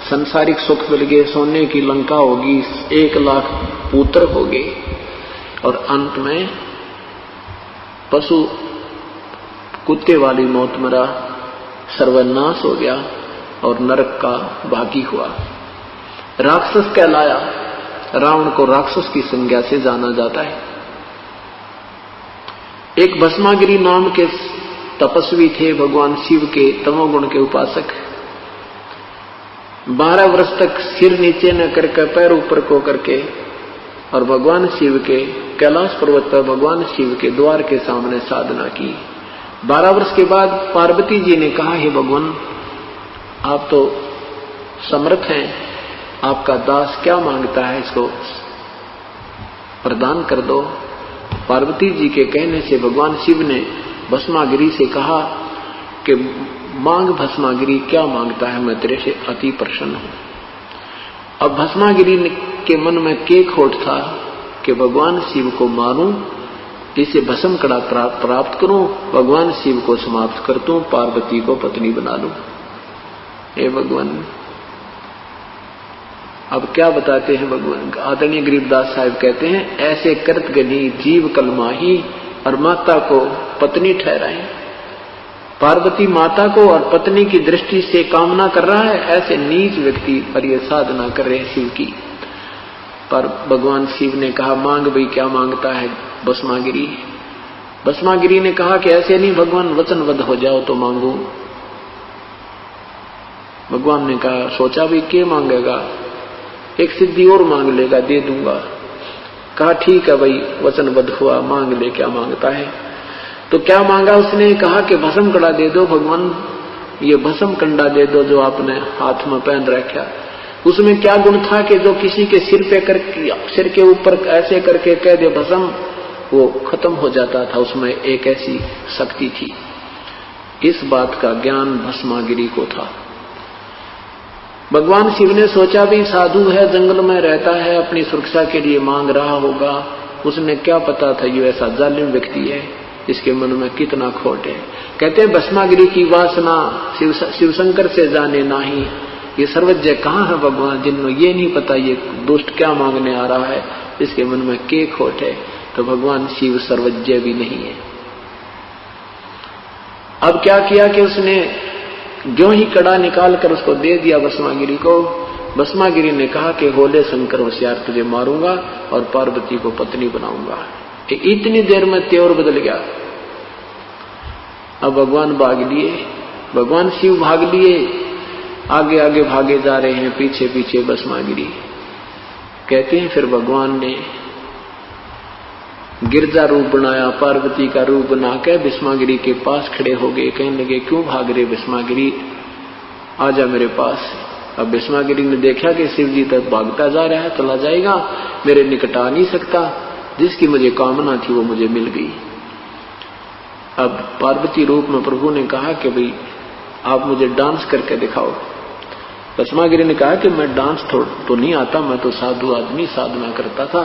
संसारिक सुख मिल गए, सोने की लंका होगी, 1 लाख पुत्र हो गए, और अंत में पशु कुत्ते वाली मौत मरा, सर्वनाश हो गया और नरक का भागी हुआ, राक्षस कहलाया। रावण को राक्षस की संज्ञा से जाना जाता है। एक भस्मागिरी नाम के तपस्वी थे, भगवान शिव के तमोगुण के उपासक। 12 वर्ष तक सिर नीचे न करके पैर ऊपर को करके और भगवान शिव के कैलाश पर्वत पर भगवान शिव के द्वार के सामने साधना की। 12 वर्ष के बाद पार्वती जी ने कहा, हे भगवान, आप तो समर्थ हैं, आपका दास क्या मांगता है, इसको प्रदान कर दो। पार्वती जी के कहने से भगवान शिव ने भस्मागिरी से कहा कि मांग भस्मागिरी, क्या मांगता है, मैं तेरे से अति प्रसन्न हूं। अब भस्मागिरी के मन में के खोट था कि भगवान शिव को मारूं, इसे भस्म कड़ा प्राप्त करूं, भगवान शिव को समाप्त कर दूं, पार्वती को पत्नी बना लूं। हे भगवान, अब क्या बताते हैं भगवान। आदरणीय गरीबदास साहिब कहते हैं, ऐसे करत गनी जीव कलमाही और माता को पत्नी ठहराए। पार्वती माता को और पत्नी की दृष्टि से कामना कर रहा है, ऐसे नीच व्यक्ति पर यह साधना कर रहे हैं शिव की। पर भगवान शिव ने कहा, मांग भाई, क्या मांगता है भस्मागिरी। भस्मागिरी ने कहा कि ऐसे नहीं भगवान, वचनबद्ध हो जाओ तो मांगू। भगवान ने कहा, सोचा भी क्या मांगेगा, एक सिद्धि और मांग लेगा, दे दूंगा। कहा ठीक है भाई, वचनबद्ध हुआ, मांग ले, क्या मांगता है। तो क्या मांगा उसने, कहा कि भस्म कड़ा दे दो भगवान, ये भस्म कंडा दे दो जो आपने हाथ में पहन रखा। उसमें क्या गुण था कि जो किसी के सिर के ऊपर ऐसे करके कह दे भस्म, वो खत्म हो जाता था, उसमें एक ऐसी शक्ति थी। इस बात का ज्ञान भस्मागिरी को था। भगवान शिव ने सोचा भी साधु है, जंगल में रहता है, अपनी सुरक्षा के लिए मांग रहा होगा, उसने क्या पता था ये ऐसा जालिम व्यक्ति है, इसके मन में कितना खोट है। कहते हैं भस्मागिरी की वासना शिव शंकर से जाने नाही, ये सर्वज्ञ कहाँ है भगवान, जिनको ये नहीं पता ये दुष्ट क्या मांगने आ रहा है, इसके मन में के खोट है। तो भगवान शिव सर्वज्ञ भी नहीं है। अब क्या किया कि उसने जो ही कड़ा निकाल कर उसको दे दिया भस्मागिरी को। भस्मागिरी ने कहा कि होले शंकर होशियार, तुझे मारूंगा और पार्वती को पत्नी बनाऊंगा। इतनी देर में त्योर बदल गया। अब भगवान भाग लिए, भगवान शिव भाग लिए, आगे आगे भागे जा रहे हैं, पीछे पीछे भस्मागिरी। कहते हैं फिर भगवान ने गिरजा रूप बनाया, पार्वती का रूप बना के भस्मागिरी के पास खड़े हो गए। कहने लगे, क्यों भाग रहे भस्मागिरी, आजा मेरे पास। अब भस्मागिरी ने देखा कि शिव जी तक भागता जा रहा है, चला जाएगा, मेरे निकट आ नहीं सकता, जिसकी मुझे कामना थी वो मुझे मिल गई। अब पार्वती रूप में प्रभु ने कहा कि भाई आप मुझे डांस करके दिखाओ। भस्मागिरी ने कहा कि मैं डांस तो नहीं आता, मैं तो साधु आदमी, साधना करता था।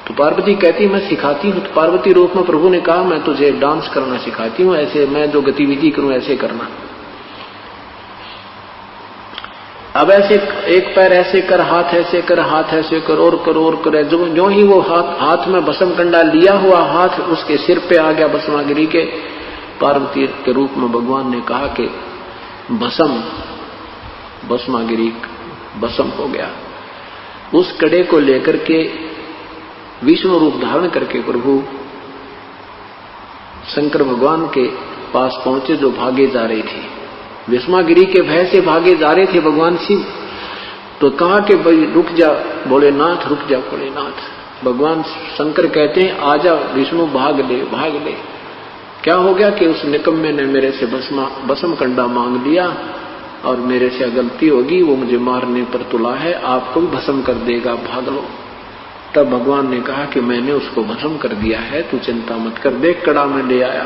तो पार्वती कहती मैं सिखाती हूँ। तो पार्वती रूप में प्रभु ने कहा मैं तुझे डांस करना सिखाती हूँ, ऐसे मैं जो गतिविधि करूं ऐसे करना। अब ऐसे एक पैर ऐसे कर, हाथ ऐसे कर, हाथ ऐसे कर, और कर और कर। जो ही वो हाथ में भस्म कंडा लिया हुआ हाथ उसके सिर पे आ गया भस्मागिरी के। पार्वती के रूप में भगवान ने कहा कि भस्मागिरी भस्म हो गया। उस कड़े को लेकर के विष्णु रूप धारण करके प्रभु शंकर भगवान के पास पहुंचे जो भागे जा रहे थे। भस्मागिरी के भय से भागे जा रहे थे भगवान शिव। तो कहा कि भाई रुक जा भोलेनाथ, रुक जा भोलेनाथ। भगवान शंकर कहते हैं आजा विष्णु, भाग ले भाग ले। क्या हो गया कि उस निकम्मे ने मेरे से भस्म कंडा मांग लिया और मेरे से गलती होगी, वो मुझे मारने पर तुला है, आपको भी भस्म कर देगा, भाग लो। तब भगवान ने कहा कि मैंने उसको भस्म कर दिया है, तू चिंता मत कर। देख कड़ा में ले आया।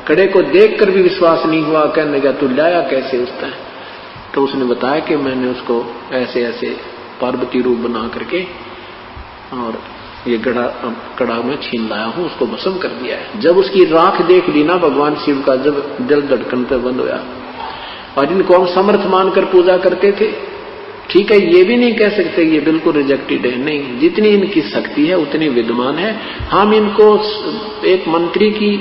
कड़े को देखकर भी विश्वास नहीं हुआ, कहने लगा तू लाया कैसे उसने। तो उसने बताया कि मैंने उसको ऐसे ऐसे पार्वती रूप बना करके और ये कड़ा में छीन लाया हूं, उसको भस्म कर दिया है। जब उसकी राख देख ली ना भगवान शिव का, जब दिल धड़कन पे बंद होया। और इनको हम समर्थ मानकर पूजा करते थे, ठीक है, ये भी नहीं कह सकते ये बिल्कुल रिजेक्टेड है, नहीं, जितनी इनकी शक्ति है उतनी विद्यमान है। हम इनको एक मंत्री की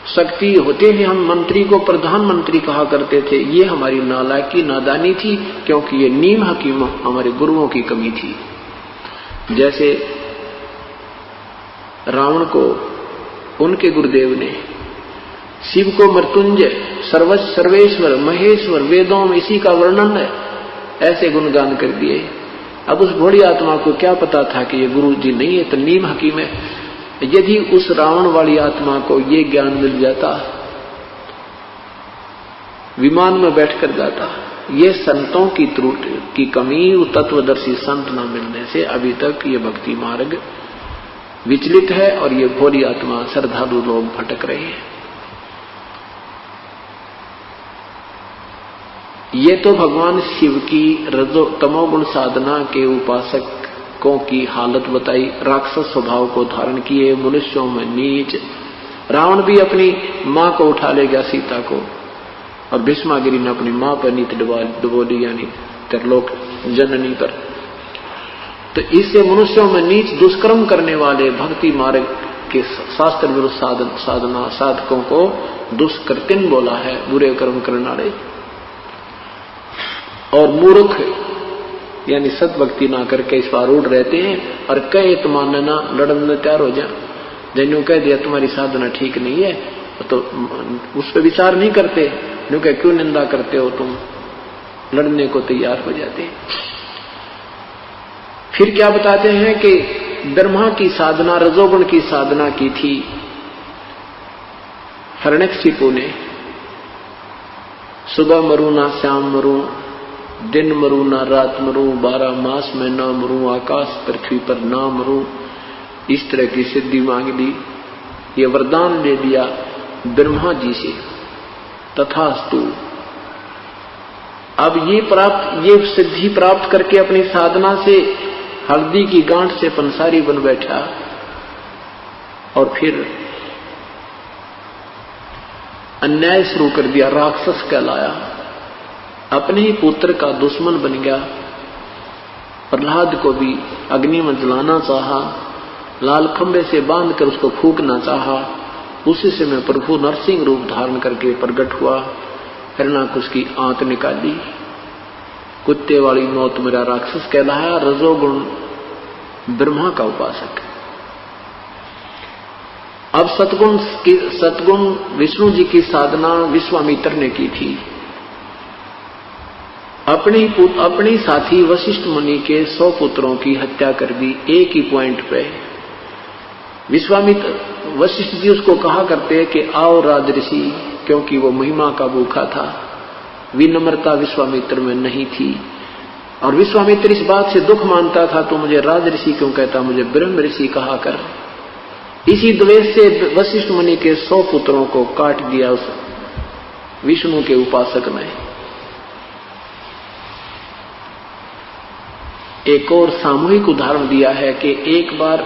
शक्ति होते हुए हम मंत्री को प्रधानमंत्री कहा करते थे, ये हमारी नालायकी नादानी थी, क्योंकि ये नीम हकीम हमारे गुरुओं की कमी थी। जैसे रावण को उनके गुरुदेव ने शिव को मृत्युंजय, सर्वेश्वर, महेश्वर, वेदों में इसी का वर्णन है, ऐसे गुणगान कर दिए। अब उस भोली आत्मा को क्या पता था कि ये गुरु जी नहीं है, तो नीम हकीम है। यदि उस रावण वाली आत्मा को ये ज्ञान मिल जाता, विमान में बैठकर जाता, ये संतों की त्रुटि की कमी, तत्वदर्शी संत न मिलने से अभी तक ये भक्ति मार्ग विचलित है और ये भोली आत्मा श्रद्धालु लोग भटक रहे हैं। ये तो भगवान शिव की रजो तमोगुण साधना के उपासकों की हालत बताई, राक्षस स्वभाव को धारण किए, मनुष्यों में नीच। रावण भी अपनी मां को उठा ले गया, सीता को, और भीष्मागिरी ने अपनी मां पर नीत डुबोली, यानी त्रिलोक जननी पर। तो इससे मनुष्यों में नीच दुष्कर्म करने वाले भक्ति मार्ग के शास्त्र विरुद्ध साधना साधकों को दुष्कृतिन बोला है, बुरे कर्म करने वाले। और मूर्ख यानी सतभक्ति ना करके इस बार उड़ रहते हैं, और कहे तो मानना लड़न तैयार हो जा। जिन्होंने कह दिया तुम्हारी साधना ठीक नहीं है, तो उस पर विचार नहीं करते, क्योंकि क्यों निंदा करते हो तुम, लड़ने को तैयार हो जाते हैं। फिर क्या बताते हैं कि ब्रह्मा की साधना, रजोगुण की साधना की थी हिरण्यकशिपु ने। सुबह मरूं ना श्याम मरूं, दिन मरूं ना रात मरूं, 12 मास में ना मरूं, आकाश पृथ्वी पर ना मरूं, इस तरह की सिद्धि मांग ली। ये वरदान ले लिया ब्रह्मा जी से, तथास्तु। अब ये सिद्धि प्राप्त करके अपनी साधना से हल्दी की गांठ से पंसारी बन बैठा, और फिर अन्याय शुरू कर दिया, राक्षस कहलाया, अपने ही पुत्र का दुश्मन बन गया। प्रहलाद को भी अग्नि में जलाना चाहा, लाल खंबे से बांधकर उसको फूंकना चाहा। उसी से मैं प्रभु नरसिंह रूप धारण करके प्रकट हुआ, हिरण्याकुश की आंत निकाली, कुत्ते वाली मौत मेरा राक्षस कहलाया, रजोगुण ब्रह्मा का उपासक। अब सतगुण विष्णु जी की साधना विश्वामित्र ने की थी। अपने साथी वशिष्ठ मुनि के 100 पुत्रों की हत्या कर दी एक ही पॉइंट पे। वशिष्ठ जी उसको कहा करते कि आओ राजऋषि, क्योंकि वो महिमा का भूखा था, विनम्रता विश्वामित्र में नहीं थी। और विश्वामित्र इस बात से दुख मानता था, तो मुझे राजऋषि क्यों कहता, मुझे ब्रह्म ऋषि कहा कर। इसी द्वेष से वशिष्ठ मुनि के 100 पुत्रों को काट दिया उस विष्णु के उपासक ने। एक और सामूहिक उदाहरण दिया है कि एक बार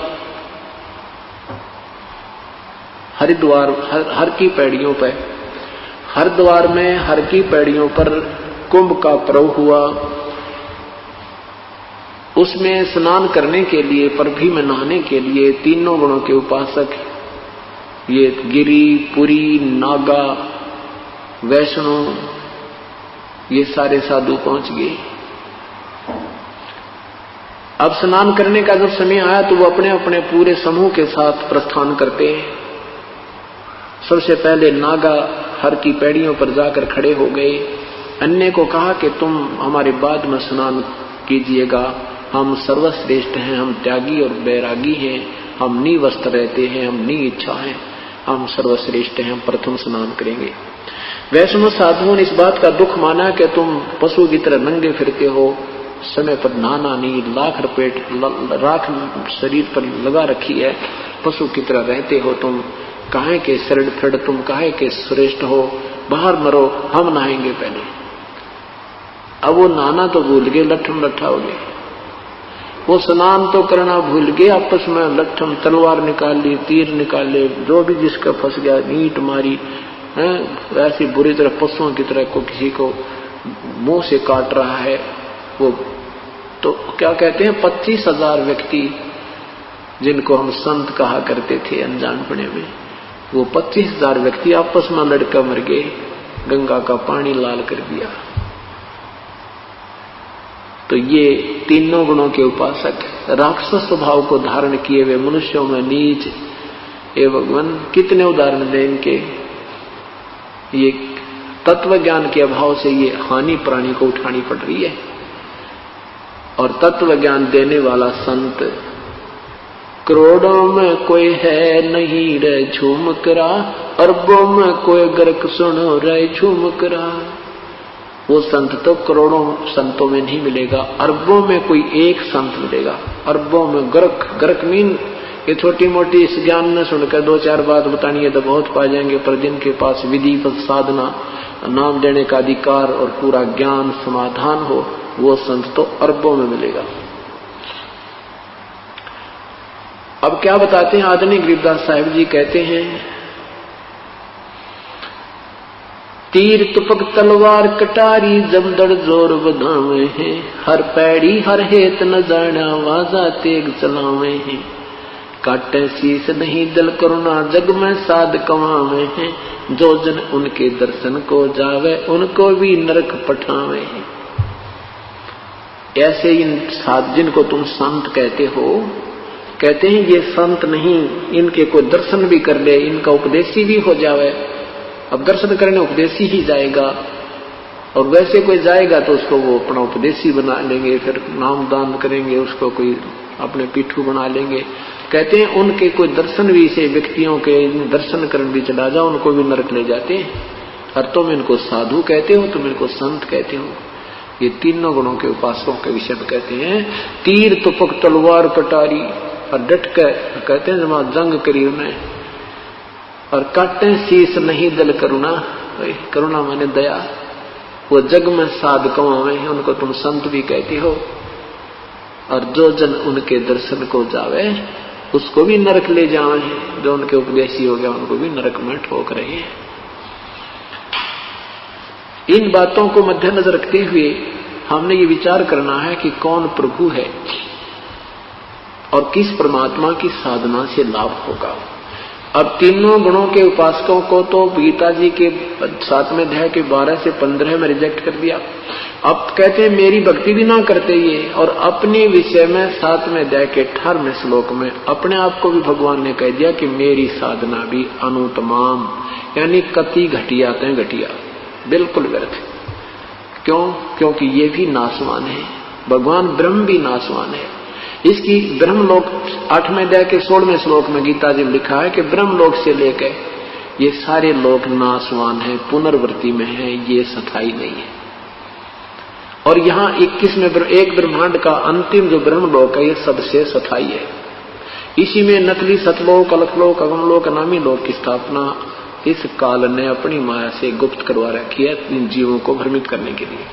हरिद्वार हर की पैड़ियों पर, हरिद्वार में हर की पैड़ियों पर कुंभ का पर्व हुआ। उसमें स्नान करने के लिए, परभी में नहाने के लिए तीनों गुणों के उपासक, ये गिरी, पुरी, नागा, वैष्णो, ये सारे साधु पहुंच गए। अब स्नान करने का जब समय आया तो वो अपने अपने पूरे समूह के साथ प्रस्थान करते हैं। सबसे पहले नागा हर की पैड़ियों पर जाकर खड़े हो गए। अन्य को कहा कि तुम हमारे बाद में स्नान कीजिएगा, हम सर्वश्रेष्ठ हैं, हम त्यागी और बैरागी हैं, हम निवस्त्र रहते हैं, हम नि इच्छा हैं, हम सर्वश्रेष्ठ हैं, हम प्रथम स्नान करेंगे। वैष्णव साधुओं ने इस बात का दुख माना कि तुम पशु की तरह नंगे फिरते हो, समय पर नहाना नहीं, राख शरीर पर लगा रखी है, पशु की तरह रहते हो, तुम काहे के शरण फिर, तुम काहे के श्रेष्ठ हो, बाहर मरो, हम नहाएंगे पहले। अब वो नहाना तो भूल गए, लट्ठम लट्ठा हो गए। वो स्नान तो करना भूल गए, आपस में लट्ठम तलवार निकाल ली, तीर निकाल ले, जो भी जिसका फंस गया नीट मारी, ऐसी बुरी तरह पशुओं की तरह को किसी को मुंह से काट रहा है, वो तो क्या कहते हैं 25,000 व्यक्ति जिनको हम संत कहा करते थे अनजानपने में, वो 25,000 व्यक्ति आपस में लड़का मर गए, गंगा का पानी लाल कर दिया। तो ये तीनों गुणों के उपासक राक्षस स्वभाव को धारण किए हुए मनुष्यों में नीच, हे भगवान कितने उदाहरण दें इनके। ये तत्व ज्ञान के अभाव से ये हानि प्राणी को उठानी पड़ रही है। और तत्व ज्ञान देने वाला संत करोड़ों में कोई है नहीं रे झूम करा, अरबों में कोई गर्क सुनो रे झूम करा। वो संत तो करोड़ों संतों में नहीं मिलेगा, अरबों में कोई एक संत मिलेगा। अरबों में गर्क मीन ये छोटी मोटी इस ज्ञान न सुनकर 2-4 बात बतानी है तो बहुत पा जाएंगे, पर जिनके पास विधि साधना, नाम देने का अधिकार और पूरा ज्ञान समाधान हो, वो संत तो अरबों में मिलेगा। अब क्या बताते हैं आदरणीय गरीबदास साहिब जी, कहते हैं तीर तुपक तलवार कटारी जमदड़ जोर बधावे हैं, हर पैड़ी हर हेत न जाना वाजा तेग चलावे हैं। काटे शीस नहीं दिल करुणा जग में साध कमावे हैं, जो जन उनके दर्शन को जावे उनको भी नरक पठावे हैं। ऐसे इन साध जिनको तुम संत कहते हो, कहते हैं ये संत नहीं, इनके कोई दर्शन भी कर ले, इनका उपदेशी भी हो जावे। अब दर्शन करने उपदेशी ही जाएगा, और वैसे कोई जाएगा तो उसको वो अपना उपदेशी बना लेंगे, फिर नाम दान करेंगे, उसको कोई अपने पीठू बना लेंगे। कहते हैं उनके कोई दर्शन भी से व्यक्तियों के दर्शन करने भी चला जाओ, उनको भी नरक ले जाते हैं। और तुम इनको साधु कहते हो, तुम इनको संत कहते हो। ये तीनों गुणों के उपासकों के विषय में कहते हैं तीर तुपक तलवार कटारी, और डट कर कहते हैं जमा जंग करी उन्हें, और काटे शीस नहीं दिल करुणा, करुणा माने दया, वो जग में साध कमावे हैं, उनको तुम संत भी कहते हो। और जो जन उनके दर्शन को जावे उसको भी नरक ले जावे हैं, जो उनके उपदेशी हो गया उनको भी नरक में ठोक रहे हैं। इन बातों को मद्देनजर रखते हुए हमने ये विचार करना है कि कौन प्रभु है और किस परमात्मा की साधना से लाभ होगा। अब तीनों गुणों के उपासकों को तो गीता जी के 7वें अध्याय के 12 से 15 में रिजेक्ट कर दिया। अब कहते हैं मेरी भक्ति भी ना करते ये, और अपने विषय में 7वें अध्याय के 18वें श्लोक में अपने आप को भी भगवान ने कह दिया कि मेरी साधना भी अनुतमाम, यानी कति घटिया तय घटिया, बिल्कुल व्यर्थ। क्यों? क्योंकि ये भी नाशवान है, भगवान ब्रह्म भी नाशवान है। इसकी ब्रह्मलोक 8वें अध्याय के 16वें श्लोक में गीता जी में लिखा है कि ब्रह्मलोक से लेकर ये सारे लोक नाशवान है, पुनर्वृत्ति में है, ये स्थायी नहीं है। और यहाँ 21वें एक ब्रह्मांड का अंतिम जो ब्रह्मलोक है ये सबसे स्थायी है। इसी में नकली सतलोक, अलखलोक, अगमलोक, अनामी लोक की स्थापना इस काल ने अपनी माया से गुप्त करवा रखी है इन जीवों को भ्रमित करने के लिए।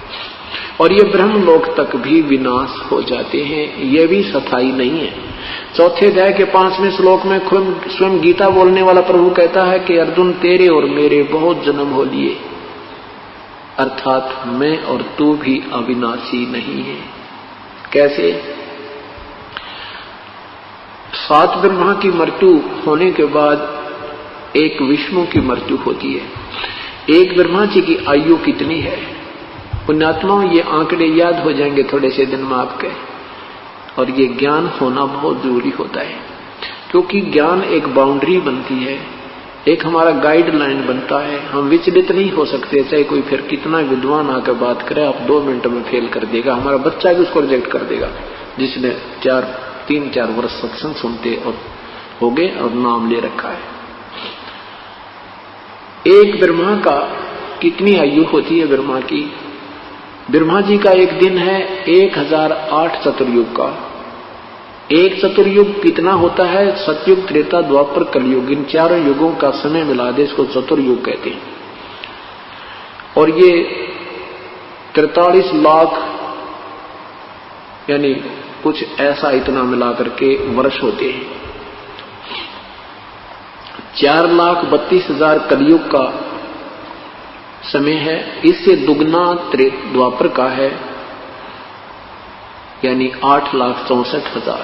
और ये ब्रह्मलोक तक भी विनाश हो जाते हैं, ये भी स्थायी नहीं है। 4थे अध्याय के 5वें श्लोक में स्वयं गीता बोलने वाला प्रभु कहता है कि अर्जुन तेरे और मेरे बहुत जन्म हो लिए, अर्थात मैं और तू भी अविनाशी नहीं है। कैसे? 7 ब्रह्मा की मृत्यु होने के बाद एक विष्णु की मृत्यु होती है। एक ब्रह्मा जी की आयु कितनी है? पुण्यात्माओं ये आंकड़े याद हो जाएंगे थोड़े से दिन में आपके, और ये ज्ञान होना बहुत जरूरी होता है, क्योंकि ज्ञान एक बाउंड्री बनती है, एक हमारा गाइडलाइन बनता है। हम विचलित नहीं हो सकते, चाहे कोई फिर कितना विद्वान आकर बात करे, आप 2 मिनट में फेल कर देगा, हमारा बच्चा भी उसको रिजेक्ट कर देगा, जिसने 3-4 वर्ष सत्संग सुनते और हो गए और नाम ले रखा है। एक ब्रह्मा का कितनी आयु होती है? ब्रह्मा की, ब्रह्मा जी का एक दिन है 1008 चतुर्युग का। एक चतुर्युग कितना होता है? सतयुग, त्रेता, द्वापर, कलयुग, इन 4 युगों का समय मिला दे इसको चतुर्युग कहते हैं। और ये 43 लाख यानी कुछ ऐसा इतना मिला करके वर्ष होते हैं। 4,32,000 कलयुग का समय है, इससे दुगना द्वापर का है, यानी 8,64,000।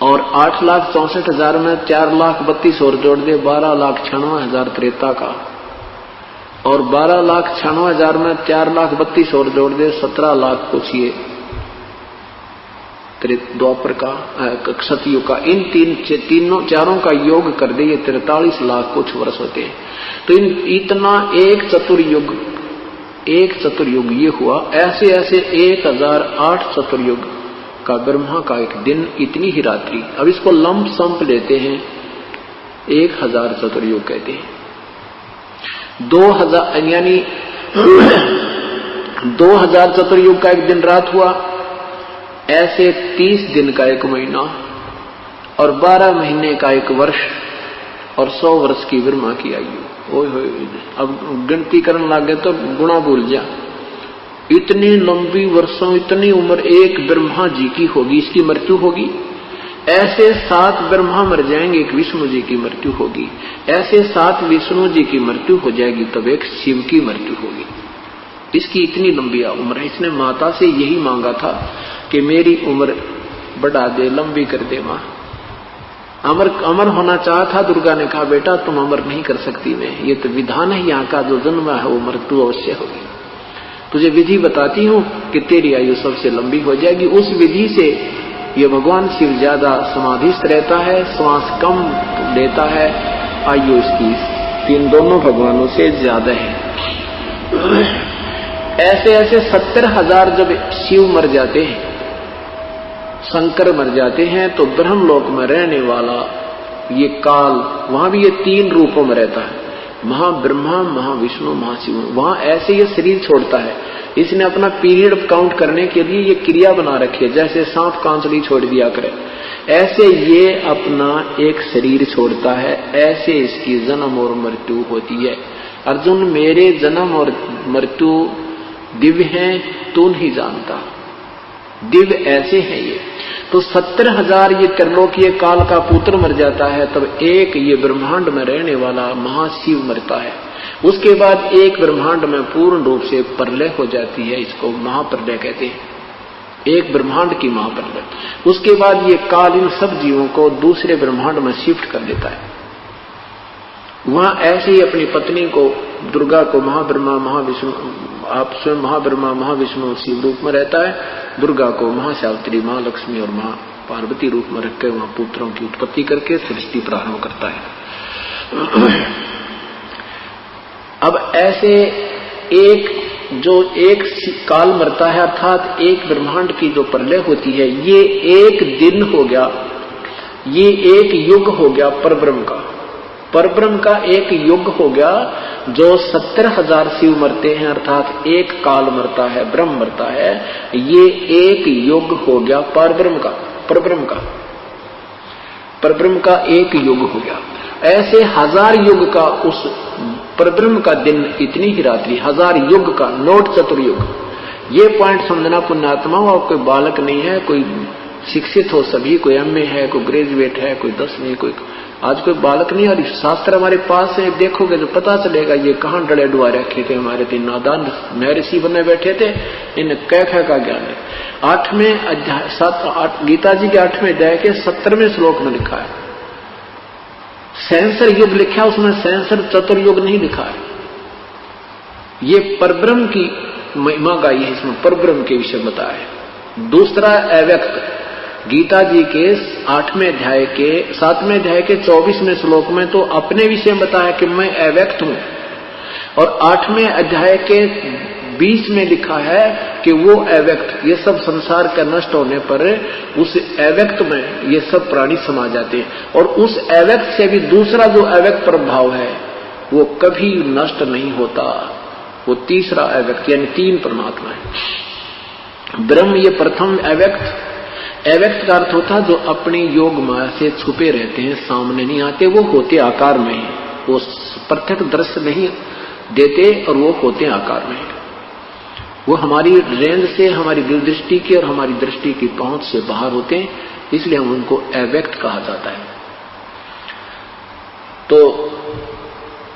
और 8,64,000 में 4,32,000 और जोड़ दे 12,96,000 त्रेता का, और 12,96,000 में 4,32,000 और जोड़ दे 17 लाख कुछ ये द्वापर का सतयुग का। इन तीनों चारों का योग कर दे ये 43 लाख कुछ वर्ष होते हैं। तो इतना एक चतुर्युग ये हुआ। ऐसे ऐसे 1008 चतुर्युग का ब्रह्मा का एक दिन, इतनी ही रात्रि। अब इसको लंप संप लेते हैं, 1000 चतुर्युग कहते हैं। 2000 यानी 2000 चतुर्युग का एक दिन रात हुआ। ऐसे 30 दिन का एक महीना, और 12 महीने का एक वर्ष, और 100 वर्ष की ब्रह्मा की आयु। ओए होए, अब गिनती करने लग गए तो गुणा भूल जा। इतनी लंबी वर्षों, इतनी उम्र एक ब्रह्मा जी की होगी, इसकी मृत्यु होगी। ऐसे 7 ब्रह्मा मर जाएंगे, एक विष्णु जी की मृत्यु होगी। ऐसे 7 विष्णु जी की मृत्यु हो जाएगी, तब एक शिव की मृत्यु होगी। इसकी इतनी लंबी उम्र है। इसने माता से यही मांगा था कि मेरी उम्र बढ़ा दे, लंबी कर दे मां। अमर होना चाहा था। दुर्गा ने कहा बेटा तुम अमर नहीं कर सकती मैं, ये तो विधान है यहाँ का, जो जन्म है वो मृत्यु अवश्य होगी। तुझे विधि बताती हूँ कि तेरी आयु सबसे लंबी हो जाएगी। उस विधि से ये भगवान शिव ज्यादा समाधिस्थ रहता है, श्वास कम लेता है, आयु इसकी इन दोनों भगवानों से ज्यादा है। ऐसे ऐसे 70,000 जब शिव मर जाते हैं, शंकर मर जाते हैं, तो ब्रह्मलोक में रहने वाला ये काल, वहां भी ये 3 रूपों में रहता है, महाब्रह्मा, महाविष्णु, महाशिव। वहां ऐसे ये शरीर छोड़ता है। इसने अपना पीरियड काउंट करने के लिए ये क्रिया बना रखी है, जैसे सांप कांचड़ी छोड़ दिया करे, ऐसे ये अपना एक शरीर छोड़ता है। ऐसे इसकी जन्म और मृत्यु होती है। अर्जुन मेरे जन्म और मृत्यु दिव्य हैं, तू नहीं जानता, दिव्य ऐसे हैं ये। तो 70,000 ये त्रिलोकीय काल का पुत्र मर जाता है, तब एक ये ब्रह्मांड में रहने वाला महाशिव मरता है। उसके बाद एक ब्रह्मांड में पूर्ण रूप से प्रलय हो जाती है, इसको महाप्रलय कहते हैं, एक ब्रह्मांड की महाप्रलय। उसके बाद ये काल इन सब जीवों को दूसरे ब्रह्मांड में शिफ्ट कर देता है। वहां ऐसे ही अपनी पत्नी को, दुर्गा को महाब्रह्मा महाविष्णु, आप स्वयं महाब्रह्मा महाविष्णु शिव रूप में रहता है, दुर्गा को महासावित्री, महालक्ष्मी और महा पार्वती रूप में रखकर वहां पुत्रों की उत्पत्ति करके सृष्टि प्रारंभ करता है। अब ऐसे एक काल मरता है, अर्थात एक ब्रह्मांड की जो प्रलय होती है, ये एक दिन हो गया, ये एक युग हो गया परब्रह्म का। परब्रह्म का एक युग हो गया। जो 70,000 शिव मरते हैं, अर्थात एक काल मरता है, ब्रह्म मरता है, ये एक युग हो गया परब्रह्म का। परब्रह्म का एक युग हो गया। ऐसे 1000 युग का उस परब्रह्म का दिन, इतनी ही रात्रि। 1000 युग का, नोट चतुर्युग। ये पॉइंट समझना पुण्यात्मा, और कोई बालक नहीं है, कोई शिक्षित हो सभी, कोई एमए है, कोई ग्रेजुएट है, कोई 10वीं, कोई आज कोई बालक नहीं। और शास्त्र हमारे पास है, देखोगे तो पता चलेगा ये कहां डले डुआ रखे थे हमारे 3 नादान महर्षि बने बैठे थे, इन्हें कह का ज्ञान है। 8वें अध्याय गीता जी के 8वें अध्याय के 17वें श्लोक में लिखा है, सहस्र युग लिखा, उसमें सहस्र चतुर्युग नहीं लिखा है। ये परब्रह्म की महिमा गाई है, इसमें परब्रह्म के विषय बताया है। दूसरा अव्यक्त, गीता जी के 8वें अध्याय के 7वें अध्याय के 24वें श्लोक में तो अपने विषय में बताया कि मैं अव्यक्त हूं, और 8वें अध्याय के 20 में लिखा है कि वो अव्यक्त, ये सब संसार का नष्ट होने पर उस अव्यक्त में ये सब प्राणी समा जाते हैं, और उस अव्यक्त से भी दूसरा जो अव्यक्त प्रभाव है वो कभी नष्ट नहीं होता, वो तीसरा अव्यक्त, यानी 3 परमात्मा है। ब्रह्म ये प्रथम अव्यक्त। अव्यक्त का अर्थ होता जो अपनी योग माया से छुपे रहते हैं, सामने नहीं आते, वो होते आकार में है, वो प्रत्यक्ष दृश्य नहीं देते, और वो होते आकार में है। वो हमारी रेंज से, हमारी दृष्टि की और हमारी दृष्टि की पहुंच से बाहर होते हैं, इसलिए हम उनको अव्यक्त कहा जाता है। तो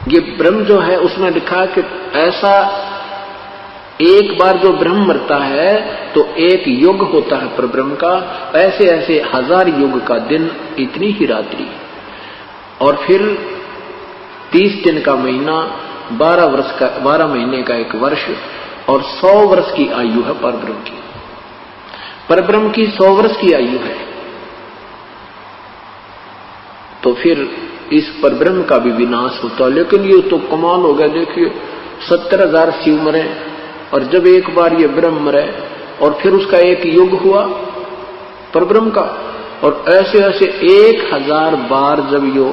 ये ब्रह्म जो है उसमें लिखा कि ऐसा एक बार जो ब्रह्म मरता है तो एक युग होता है परब्रह्म का, ऐसे ऐसे 1000 युग का दिन, इतनी ही रात्रि, और फिर 30 दिन का महीना, 12 महीने का एक वर्ष, और 100 वर्ष की आयु है परब्रह्म की। परब्रह्म की 100 वर्ष की आयु है। तो फिर इस परब्रह्म का भी विनाश होता है। लेकिन ये तो कमाल हो गया, देखिए 70,000 शिव मरे, और जब एक बार ये ब्रह्म मरे और फिर उसका एक युग हुआ परब्रह्म का, और ऐसे ऐसे 1000 बार जब यो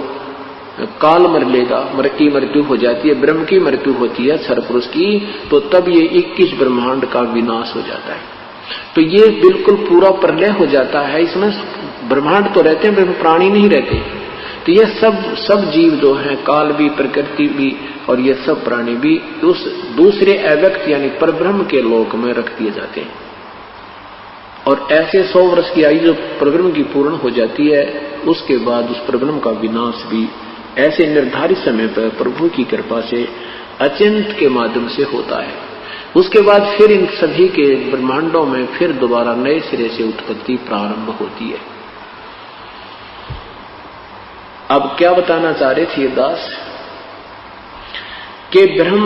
काल मर लेगा, की मृत्यु हो जाती है, ब्रह्म की मृत्यु होती है सरपुरुष की, तो तब ये 21 ब्रह्मांड का विनाश हो जाता है। तो ये बिल्कुल पूरा प्रलय हो जाता है। इसमें ब्रह्मांड तो रहते हैं, प्राणी नहीं रहते। तो ये सब जीव जो हैं, काल भी, प्रकृति भी, और ये सब प्राणी भी उस दूसरे अव्यक्त यानी परब्रह्म के लोक में रख दिए जाते हैं। और ऐसे 100 वर्ष की आयु जो परब्रह्म की पूर्ण हो जाती है, उसके बाद उस परब्रह्म का विनाश भी ऐसे निर्धारित समय पर प्रभु की कृपा से अचिंत के माध्यम से होता है। उसके बाद फिर इन सभी के ब्रह्मांडों में फिर दोबारा नए सिरे से उत्पत्ति प्रारंभ होती है। अब क्या बताना चाह रहे थे दास कि ब्रह्म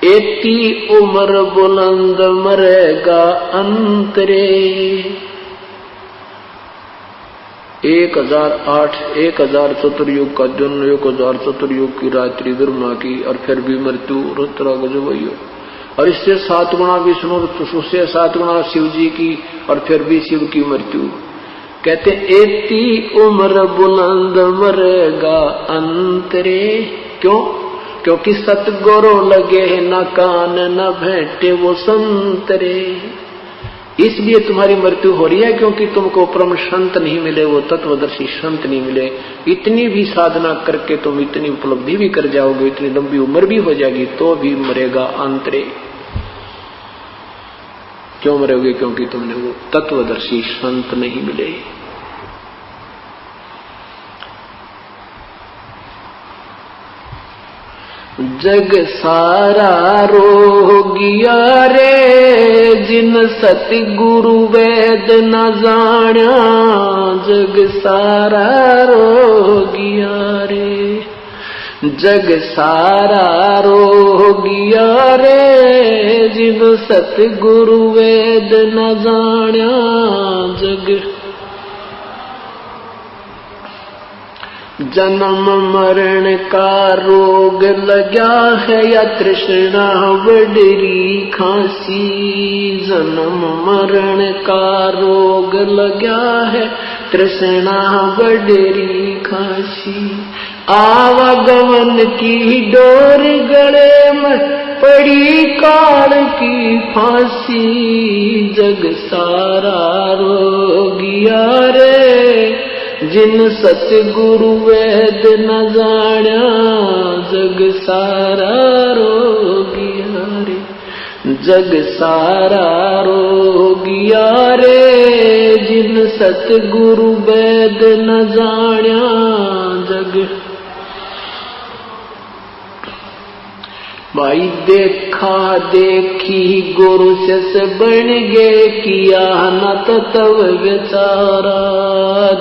एती उम्र बुलंद मरेगा अंतरे। 1000 चतुर्युग का दिन, 1000 चतुर्युग की रात्रि ब्रह्मा की, और फिर भी मृत्यु रुद्र गजबैयो, और इससे 7 गुना विष्णु, उससे 7 गुना शिव जी की, और फिर भी शिव की मृत्यु। कहते एती उम्र बुलंद मरेगा अंतरे। क्यों? क्योंकि सतगुरु लगे न कान न भेंटे वो संतरे। इसलिए तुम्हारी मृत्यु हो रही है क्योंकि तुमको परम संत नहीं मिले, वो तत्वदर्शी संत नहीं मिले। इतनी भी साधना करके तुम इतनी उपलब्धि भी कर जाओगे, इतनी लंबी उम्र भी हो जाएगी, तो भी मरेगा अंतरे। क्यों मरोगे? क्योंकि तुमने वो तत्वदर्शी संत नहीं मिले। जग सारा रोगिया रे, जिन सतगुरु वेद न जाण्या। जग सारा रोगिया रे, जग सारा रोगिया रे, जिन सतगुरु वेद न जाण्या। जग जन्म मरण का रोग लगा है या तृष्णा बडरी खांसी। जन्म मरण का रोग लगा है, तृष्णा बडरी खांसी। आवागमन की डोर गले में पड़ी काल की फांसी। जग सारा रोगिया रे, जिन सतगुरु वेद न जाण्या। जग सारा रोगिया रे, जग सारा रोगिया रे, जिन सतगुरु वेद न जाण्या। जग भाई देखा देखी गुरु से बन गे, किया न तो तब बेचारा।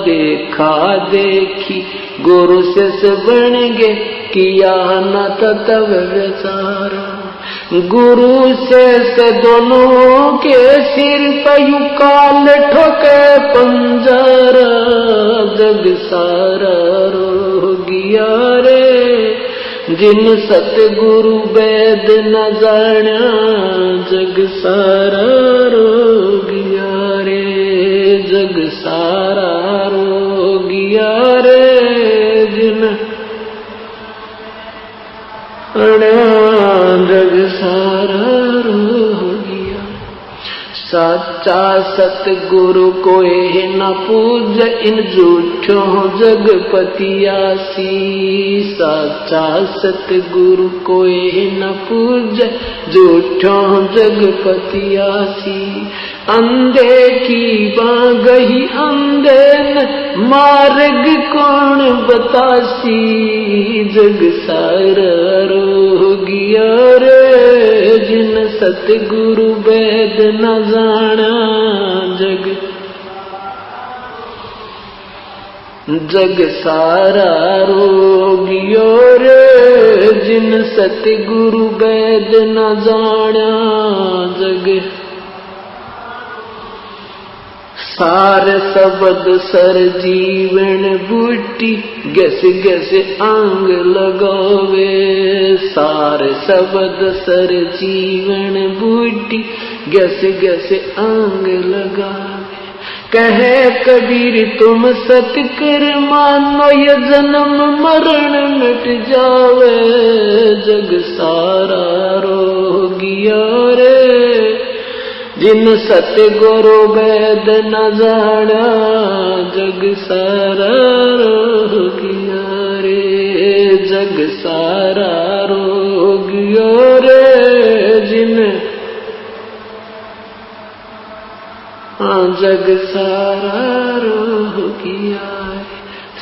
देखा देखी गुरु से बन गे, किया न तो तब बेचारा। गुरु से दोनों के सिर पर यूं काल ठोके पंजरा। जग सारा रोगिया रे, जिन सतगुरु वेद न जाण्या। जग सारा रोगिया रे, जग सारा रोगिया रे, जिन जग सारा रोगिया। सच्चा सतगुरु कोई न पूज, इन झूठों जगपतियासी। सच्चा सतगुरु कोई न पूज, झूठों जगपतियासी। अंधे की बागही अंधे न, मार्ग कौन बतासी। जग सारा रोगिया रे, जिन सतगुरु वेद न जाना जग जग सारा रोगियो रे जिन सतगुरु वेद न जाना जग सार शब्द सर जीवन बूटी गस गस अंग लगावे सार शब्द सर जीवन बूटी गस गस अंग लगावे कहे कबीर तुम सत कर मानो ये जन्म मरण मिट जावे जग सारा रोगिया रे जिन सतगुरु वेद न जाना जग सारा रोगिया रे जग सारा रोगिया रे जिन जग सारा रोगिया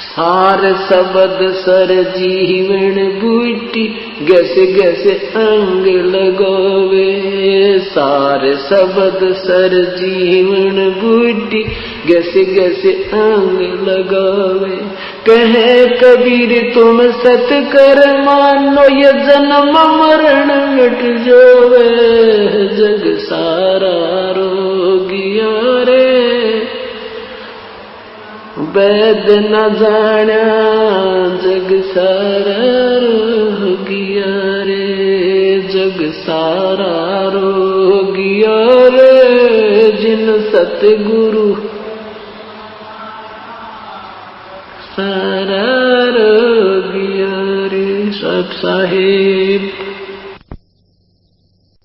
सार शब्द सर जीवन बूटी गस गस अंग लगोवे सार शब्द सर जीवन बूटी गस गस अंग लगोवे कहे कबीर तुम सत कर मानो ये जन्म मरण मिट जावे जग सारा रोगिया रे वेद न जाना जग सारा रोगिया रे जग सारा रोगिया रे जिन सतगुरु सारा रोगिया रे सब साहेब